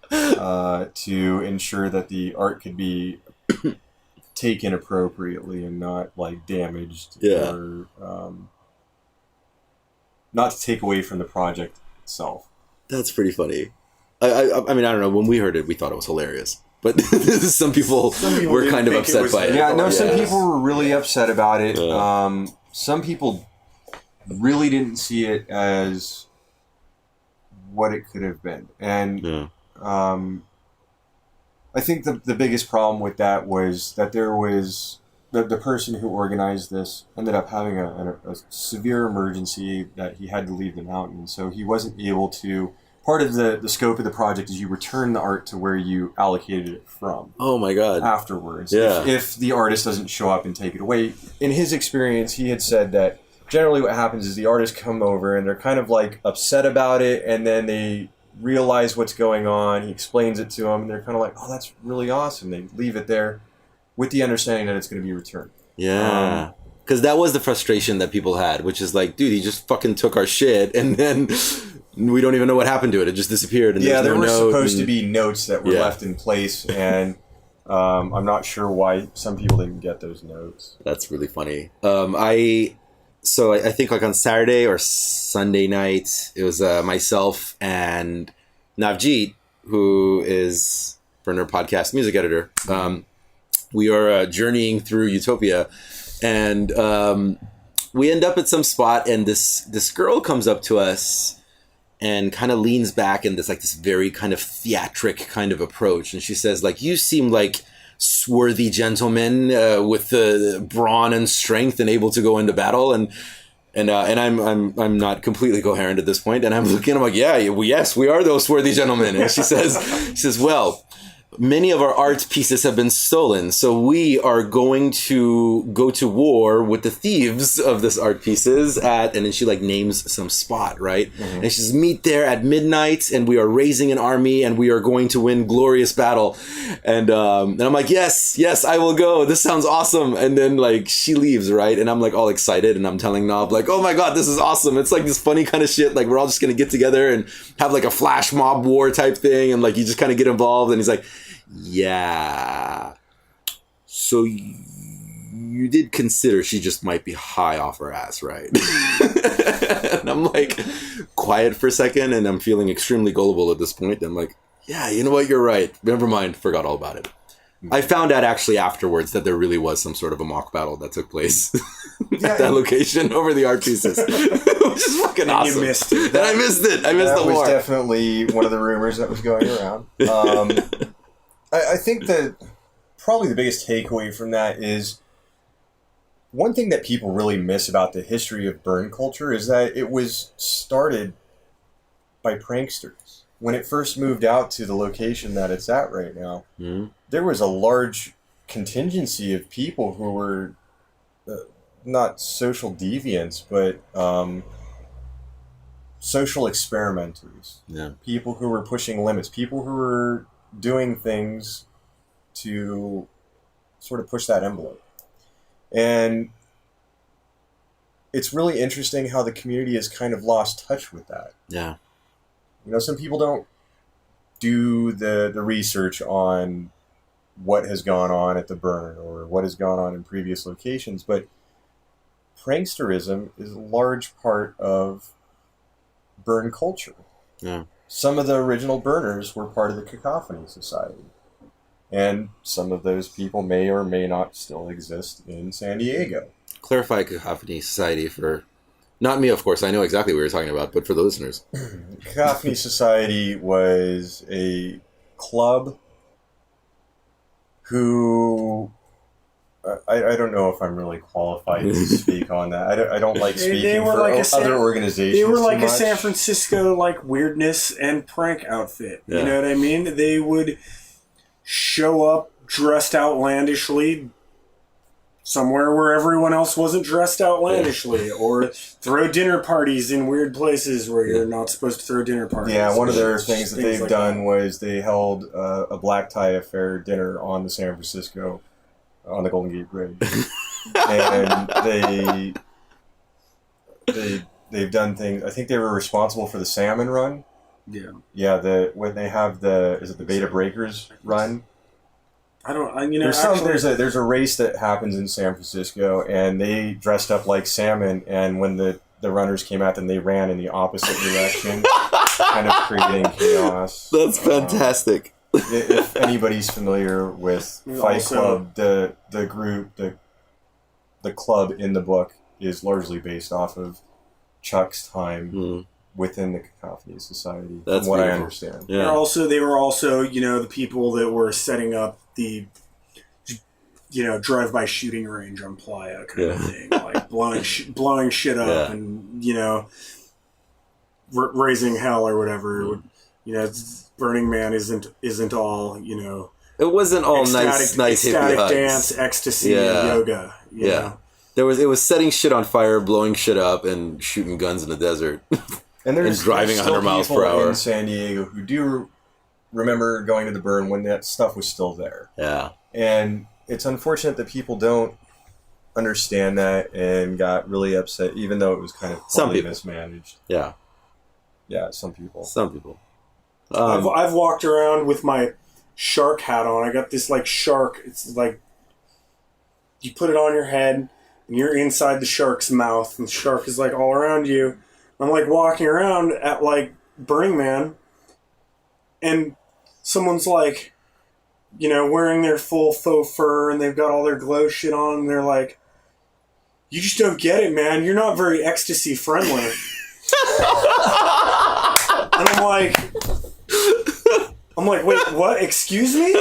to ensure that the art could be taken appropriately and not like damaged, or not to take away from the project itself. That's pretty funny. I mean, I don't know. When we heard it, we thought it was hilarious, but some people were kind of upset by it. Yeah, no, some people were really upset about it. Some people really didn't see it as what it could have been, and I think the biggest problem with that was that there was the person who organized this ended up having a severe emergency that he had to leave the mountain. So he wasn't able to... Part of the scope of the project is you return the art to where you allocated it from. Oh my God. Afterwards. Yeah. If the artist doesn't show up and take it away. In his experience, he had said that generally what happens is the artists come over and they're kind of like upset about it, and then they realize what's going on. He explains it to them, and they're kind of like, oh, that's really awesome. They leave it there with the understanding that it's going to be returned. Yeah. Because that was the frustration that people had, which is like, dude, he just fucking took our shit, and then... we don't even know what happened to it. It just disappeared. And there were supposed to be notes that were left in place, and I'm not sure why some people didn't get those notes. That's really funny. I think like on Saturday or Sunday night, it was myself and Navjeet, who is Burner Podcast music editor. We are journeying through YOUtopia, and we end up at some spot, and this girl comes up to us and kind of leans back in this very kind of theatric kind of approach. And she says, like, you seem like swarthy gentlemen with the brawn and strength and able to go into battle. And I'm not completely coherent at this point. And I'm looking, I'm like, yes, we are those swarthy gentlemen. And she says, well, many of our art pieces have been stolen, so we are going to go to war with the thieves of this art pieces and then she like names some spot, right? Mm-hmm. And she says, meet there at midnight, and we are raising an army, and we are going to win glorious battle. And I'm like, yes, I will go. This sounds awesome. And then like she leaves, right? And I'm like all excited, and I'm telling Nob like, oh my God, this is awesome. It's like this funny kind of shit. Like we're all just gonna get together and have like a flash mob war type thing, and like you just kind of get involved. And he's like, yeah. So you did consider she just might be high off her ass, right? And I'm like, quiet for a second, and I'm feeling extremely gullible at this point. I'm like, yeah, you know what? You're right. Never mind. Forgot all about it. I found out actually afterwards that there really was some sort of a mock battle that took place at that location over the art pieces. Which is fucking awesome. You missed it. I missed it. I missed the war. That was definitely one of the rumors that was going around. I think that probably the biggest takeaway from that is one thing that people really miss about the history of burn culture is that it was started by pranksters. When it first moved out to the location that it's at right now, there was a large contingency of people who were not social deviants, but social experimenters. Yeah. People who were pushing limits, people who were doing things to sort of push that envelope. And it's really interesting how the community has kind of lost touch with that. Yeah. You know, some people don't do the research on what has gone on at the burn or what has gone on in previous locations, but pranksterism is a large part of burn culture. Yeah. Some of the original burners were part of the Cacophony Society. And some of those people may or may not still exist in San Diego. Clarify Cacophony Society for... Not me, of course. I know exactly what you're talking about, but for the listeners. Cacophony Society was a club who... I don't know if I'm really qualified to speak on that. I don't like speaking for like other organizations. They were like a San Francisco like weirdness and prank outfit. Yeah. You know what I mean? They would show up dressed outlandishly somewhere where everyone else wasn't dressed outlandishly, or throw dinner parties in weird places where you're not supposed to throw dinner parties. Yeah, one of their things that they've done was they held a black tie affair dinner on the San Francisco. On the Golden Gate Bridge, and they've done things. I think they were responsible for the salmon run. Yeah. When they have is it the Beta Breakers run? There's a race that happens in San Francisco, and they dressed up like salmon. And when the runners came at them, they ran in the opposite direction, kind of creating chaos. That's fantastic. If anybody's familiar with Fight Club, the group, the club in the book is largely based off of Chuck's time within the Cacophony Society. That's from what beautiful. I understand. Yeah. They were also, the people that were setting up the drive-by shooting range on Playa kind of thing, like blowing shit up and, raising hell or whatever. Burning Man isn't all, It wasn't all nice ecstatic hippie hugs. dance, ecstasy, and yoga. You know? It was setting shit on fire, blowing shit up, and shooting guns in the desert. And there's driving still 100 miles per hour in San Diego who do remember going to the burn when that stuff was still there. Yeah. And it's unfortunate that people don't understand that and got really upset, even though it was kind of totally mismanaged. Yeah. Yeah, some people. I've walked around with my shark hat on. I got this like shark. It's like you put it on your head and you're inside the shark's mouth and the shark is like all around you. I'm like walking around at like Burning Man and someone's like, wearing their full faux fur and they've got all their glow shit on and they're like, you just don't get it, man. You're not very ecstasy friendly. And I'm like, wait, what? Excuse me?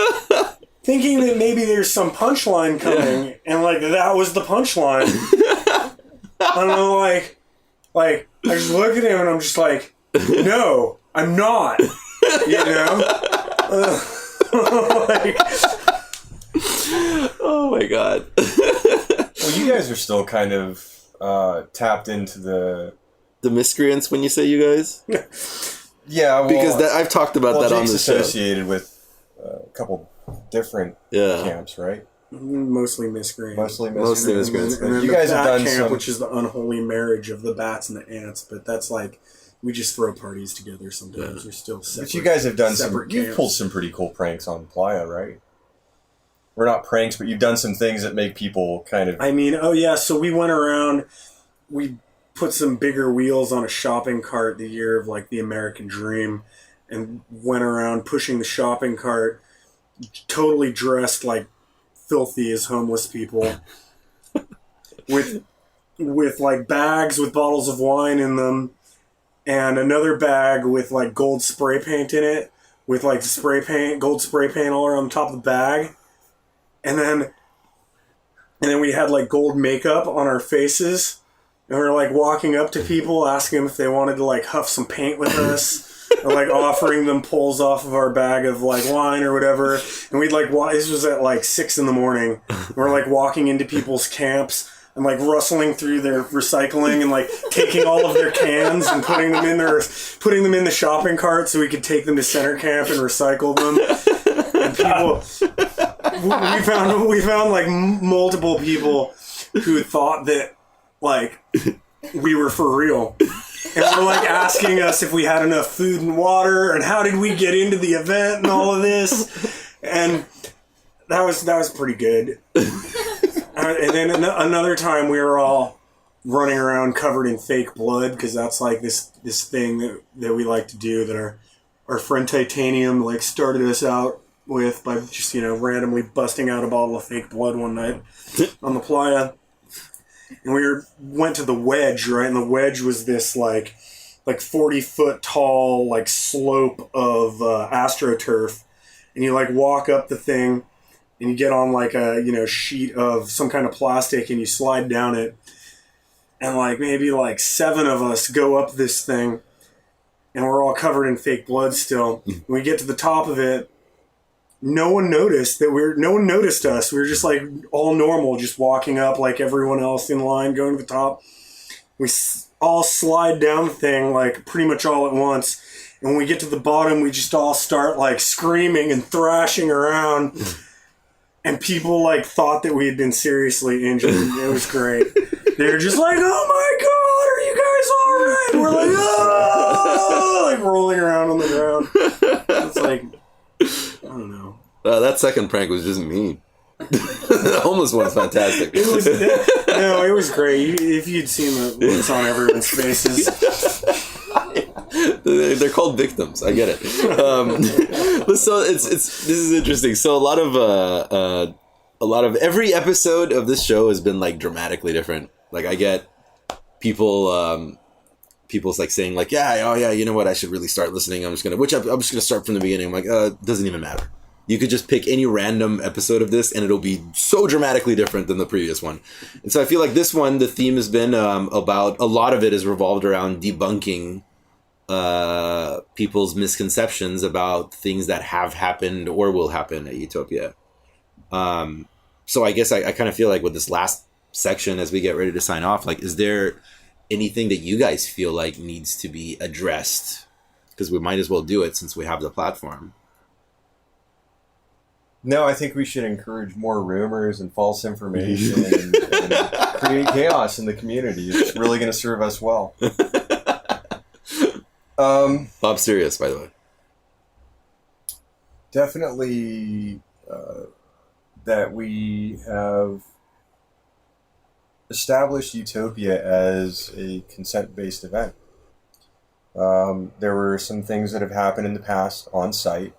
Thinking that maybe there's some punchline coming, and like that was the punchline. And I'm like, I just look at him and I'm just like, no, I'm not. Oh my god. Well, you guys are still kind of tapped into the miscreants when you say you guys. Yeah, well, because I've talked about that on the show. Associated with a couple different camps, right? Mostly miscreants. Mostly miscreants. And then you guys have done camp, which is the unholy marriage of the bats and the ants. But that's like we just throw parties together sometimes. We're still separate. But you guys have done you've pulled some pretty cool pranks on Playa, right? We're not pranks, but you've done some things that make people kind of. I mean, so we went around. We put some bigger wheels on a shopping cart the year of like the American Dream and went around pushing the shopping cart totally dressed like filthy as homeless people with like bags with bottles of wine in them and another bag with like gold spray paint in it with like gold spray paint all around the top of the bag and then we had like gold makeup on our faces. And we were like walking up to people, asking them if they wanted to like huff some paint with us, or like offering them pulls off of our bag of like wine or whatever. And we'd like, this was at like 6 a.m. We're like walking into people's camps and like rustling through their recycling and like taking all of their cans and putting them in the shopping cart so we could take them to center camp and recycle them. And people, we found like multiple people who thought that like we were for real and were like asking us if we had enough food and water and how did we get into the event and all of this, and that was pretty good. And then another time we were all running around covered in fake blood because that's like this thing that we like to do that our friend Titanium like started us out with by just randomly busting out a bottle of fake blood one night on the Playa. And we went to the Wedge, right? And the Wedge was this like 40-foot tall like slope of AstroTurf, and you like walk up the thing, and you get on like a sheet of some kind of plastic, and you slide down it, and like maybe like 7 of us go up this thing, and we're all covered in fake blood still. When we get to the top of it, no one noticed us. We were just like all normal, just walking up like everyone else in line, going to the top. We all slide down the thing like pretty much all at once. And when we get to the bottom, we just all start like screaming and thrashing around. And people like thought that we had been seriously injured. It was great. They were just like, "Oh my God, are you guys all right?" We're like, "Oh!" Like rolling around on the ground. It's like, I don't know. That second prank was just mean. The homeless one's fantastic. It was great. If you'd seen the looks on everyone's faces. They're called victims. I get it. So this is interesting. So a lot of every episode of this show has been like dramatically different. Like I get people's like saying like, you know what, I should really start listening. I'm just gonna start from the beginning. I'm like, it doesn't even matter. You could just pick any random episode of this and it'll be so dramatically different than the previous one. And so I feel like this one, the theme has been about, a lot of it is revolved around debunking people's misconceptions about things that have happened or will happen at YOUtopia. So I guess I kind of feel like with this last section, as we get ready to sign off, like, is there anything that you guys feel like needs to be addressed? Because we might as well do it since we have the platform. No, I think we should encourage more rumors and false information and create chaos in the community. It's really going to serve us well. Bob's serious, by the way. Definitely that we have established YOUtopia as a consent-based event. There were some things that have happened in the past on site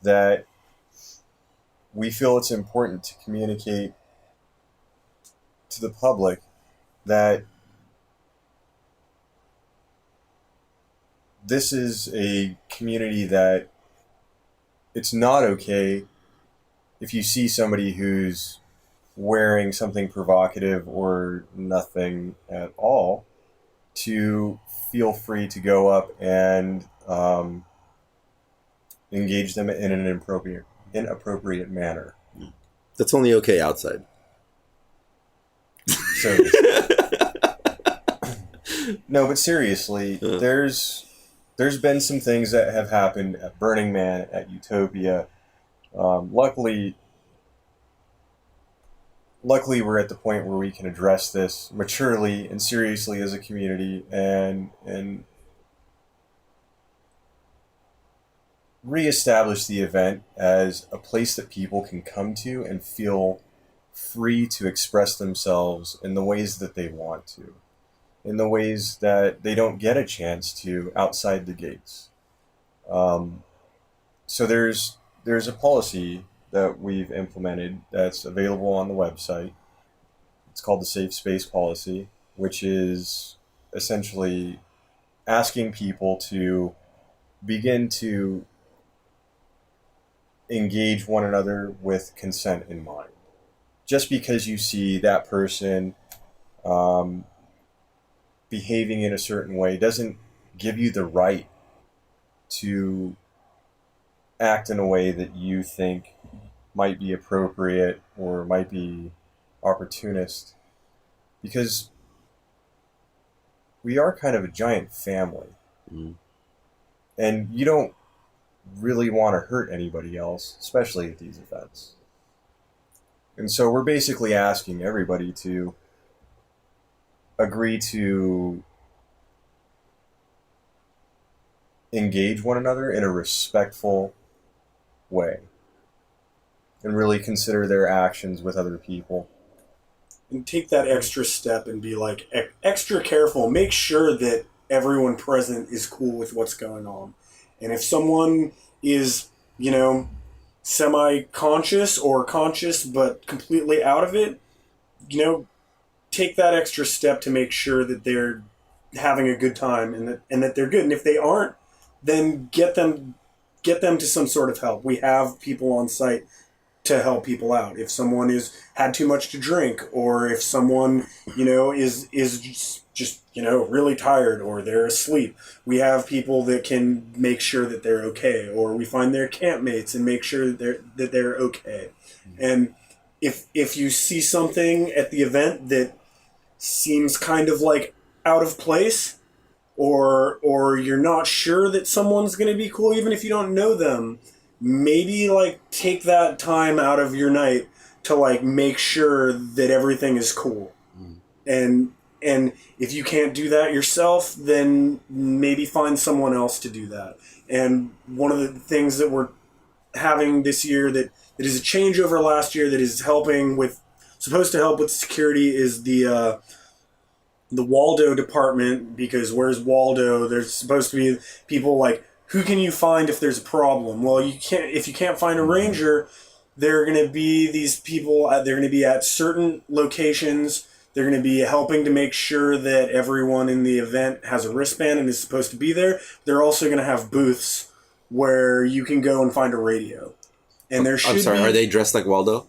that we feel it's important to communicate to the public that this is a community that it's not okay if you see somebody who's wearing something provocative or nothing at all, to feel free to go up and engage them in an inappropriate manner. That's only okay outside. So, no, but seriously, there's been some things that have happened at Burning Man, at YOUtopia. Luckily, we're at the point where we can address this maturely and seriously as a community, and reestablish the event as a place that people can come to and feel free to express themselves in the ways that they want to, in the ways that they don't get a chance to outside the gates. So there's a policy that we've implemented that's available on the website. It's called the Safe Space Policy, which is essentially asking people to begin to engage one another with consent in mind. Just because you see that person behaving in a certain way doesn't give you the right to act in a way that you think might be appropriate or might be opportunist, because we are kind of a giant family. And you don't really want to hurt anybody else, especially at these events. And so we're basically asking everybody to agree to engage one another in a respectful way and really consider their actions with other people. And take that extra step and be like extra careful. Make sure that everyone present is cool with what's going on. And if someone is, semi-conscious or conscious but completely out of it, take that extra step to make sure that they're having a good time and that they're good. And if they aren't, then get them to some sort of help. We have people on site to help people out. If someone is had too much to drink, or if someone, is just really tired, or they're asleep, we have people that can make sure that they're okay, or we find their campmates and make sure that they're okay. And if you see something at the event that seems kind of like out of place, or you're not sure that someone's going to be cool, even if you don't know them, maybe take that time out of your night to make sure that everything is cool. And if you can't do that yourself, then maybe find someone else to do that. And one of the things that we're having this year that is a changeover last year that is supposed to help with security is the Waldo department, because where's Waldo? There's supposed to be people who can you find if there's a problem? Well, if you can't find a ranger, there are going to be these people, they're going to be at certain locations. They're going to be helping to make sure that everyone in the event has a wristband and is supposed to be there. They're also going to have booths where you can go and find a radio. And there should I'm sorry, be, are they dressed like Waldo?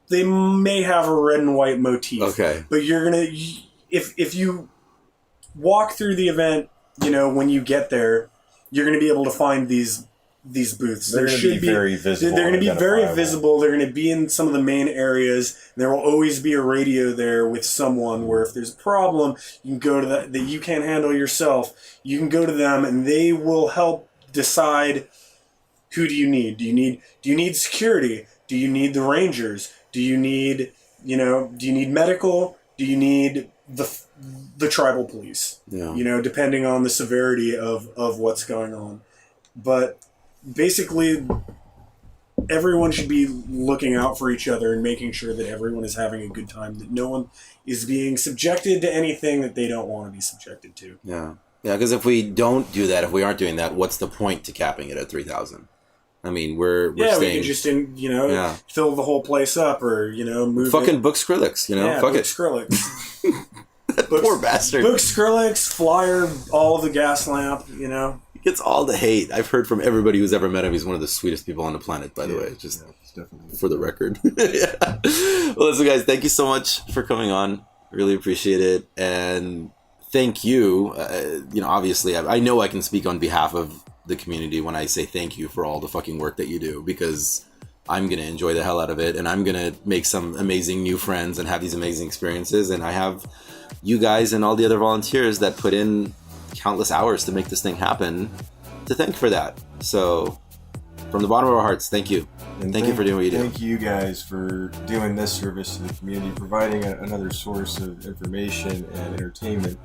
They may have a red and white motif. Okay. But you're going to... If you walk through the event, when you get there, you're going to be able to find these booths. They're going to be very visible. They're going to be very visible. They're going to be in some of the main areas. There will always be a radio there with someone where if there's a problem, you can go to that you can't handle yourself. You can go to them and they will help decide who do you need. Do you need security? Do you need the Rangers? Do you need medical? Do you need the tribal police? Yeah. Depending on the severity of what's going on. But basically, everyone should be looking out for each other and making sure that everyone is having a good time, that no one is being subjected to anything that they don't want to be subjected to. Yeah. Yeah, because if we don't do that, if we aren't doing that, what's the point to capping it at 3,000? I mean, we're staying... we can just, fill the whole place up or, move fucking book Skrillex, fuck book it. Skrillex. Poor bastard. Book Skrillex, flyer, all of the gas lamp, He gets all the hate. I've heard from everybody who's ever met him. He's one of the sweetest people on the planet, by the way. Just for the record. Yeah. Well, listen, guys, thank you so much for coming on. Really appreciate it. And thank you. Obviously, I know I can speak on behalf of the community when I say thank you for all the fucking work that you do, because I'm going to enjoy the hell out of it. And I'm going to make some amazing new friends and have these amazing experiences. And I have you guys and all the other volunteers that put in countless hours to make this thing happen to thank for that. So from the bottom of our hearts, thank you. And thank you for doing what you do. Thank you guys for doing this service to the community, providing another source of information and entertainment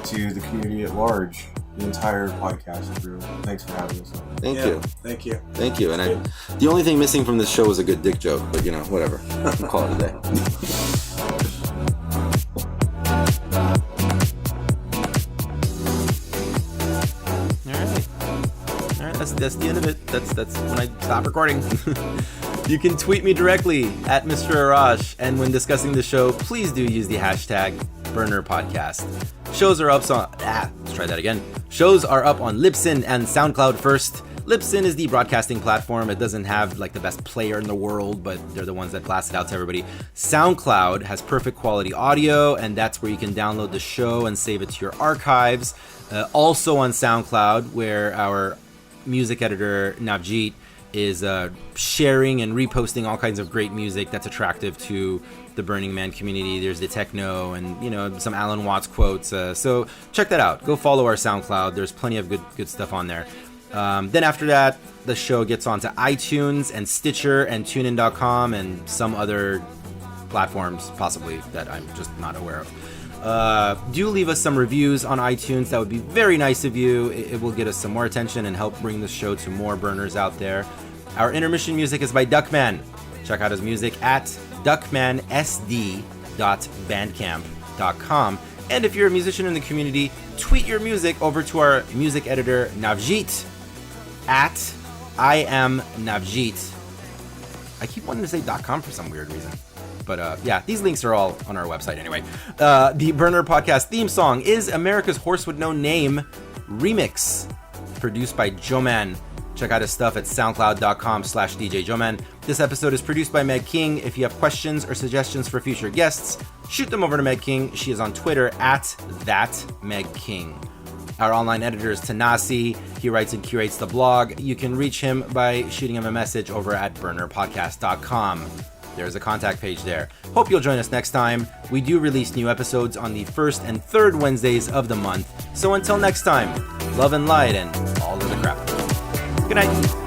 to the community at large, the entire podcast crew. Thanks for having us on. Thank you. Thank you. Thank you. And the only thing missing from this show was a good dick joke, but whatever. We'll call it a day. That's the end of it. That's when I stop recording. You can tweet me directly at Mr. Arash, and when discussing the show, please do use the hashtag #BurnerPodcast. Shows are up let's try that again. Shows are up on Libsyn and SoundCloud first. Libsyn is the broadcasting platform. It doesn't have the best player in the world, but they're the ones that blast it out to everybody. SoundCloud has perfect quality audio, and that's where you can download the show and save it to your archives. Also on SoundCloud, where our music editor Navjeet is sharing and reposting all kinds of great music that's attractive to the Burning Man community. There's the techno and some Alan Watts quotes. So check that out. Go follow our SoundCloud. There's plenty of good stuff on there. Then after that, the show gets onto iTunes and Stitcher and TuneIn.com and some other platforms possibly that I'm just not aware of. Do leave us some reviews on iTunes. That would be very nice of you. It will get us some more attention and help bring this show to more burners out there. Our intermission music is by Duckman. Check out his music at duckmansd.bandcamp.com. And if you're a musician in the community, tweet your music over to our music editor Navjeet at I am Navjeet. I keep wanting to say .com for some weird reason. But these links are all on our website anyway. The Burner Podcast theme song is America's Horse with No Name remix, produced by Joeman. Check out his stuff at soundcloud.com/DJ Joeman. This episode is produced by Meg King. If you have questions or suggestions for future guests, shoot them over to Meg King. She is on Twitter at @ThatMegKing. Our online editor is Tanasi. He writes and curates the blog. You can reach him by shooting him a message over at burnerpodcast.com. There's a contact page there. Hope you'll join us next time. We do release new episodes on the first and third Wednesdays of the month. So until next time, love and light and all of the crap. Good night.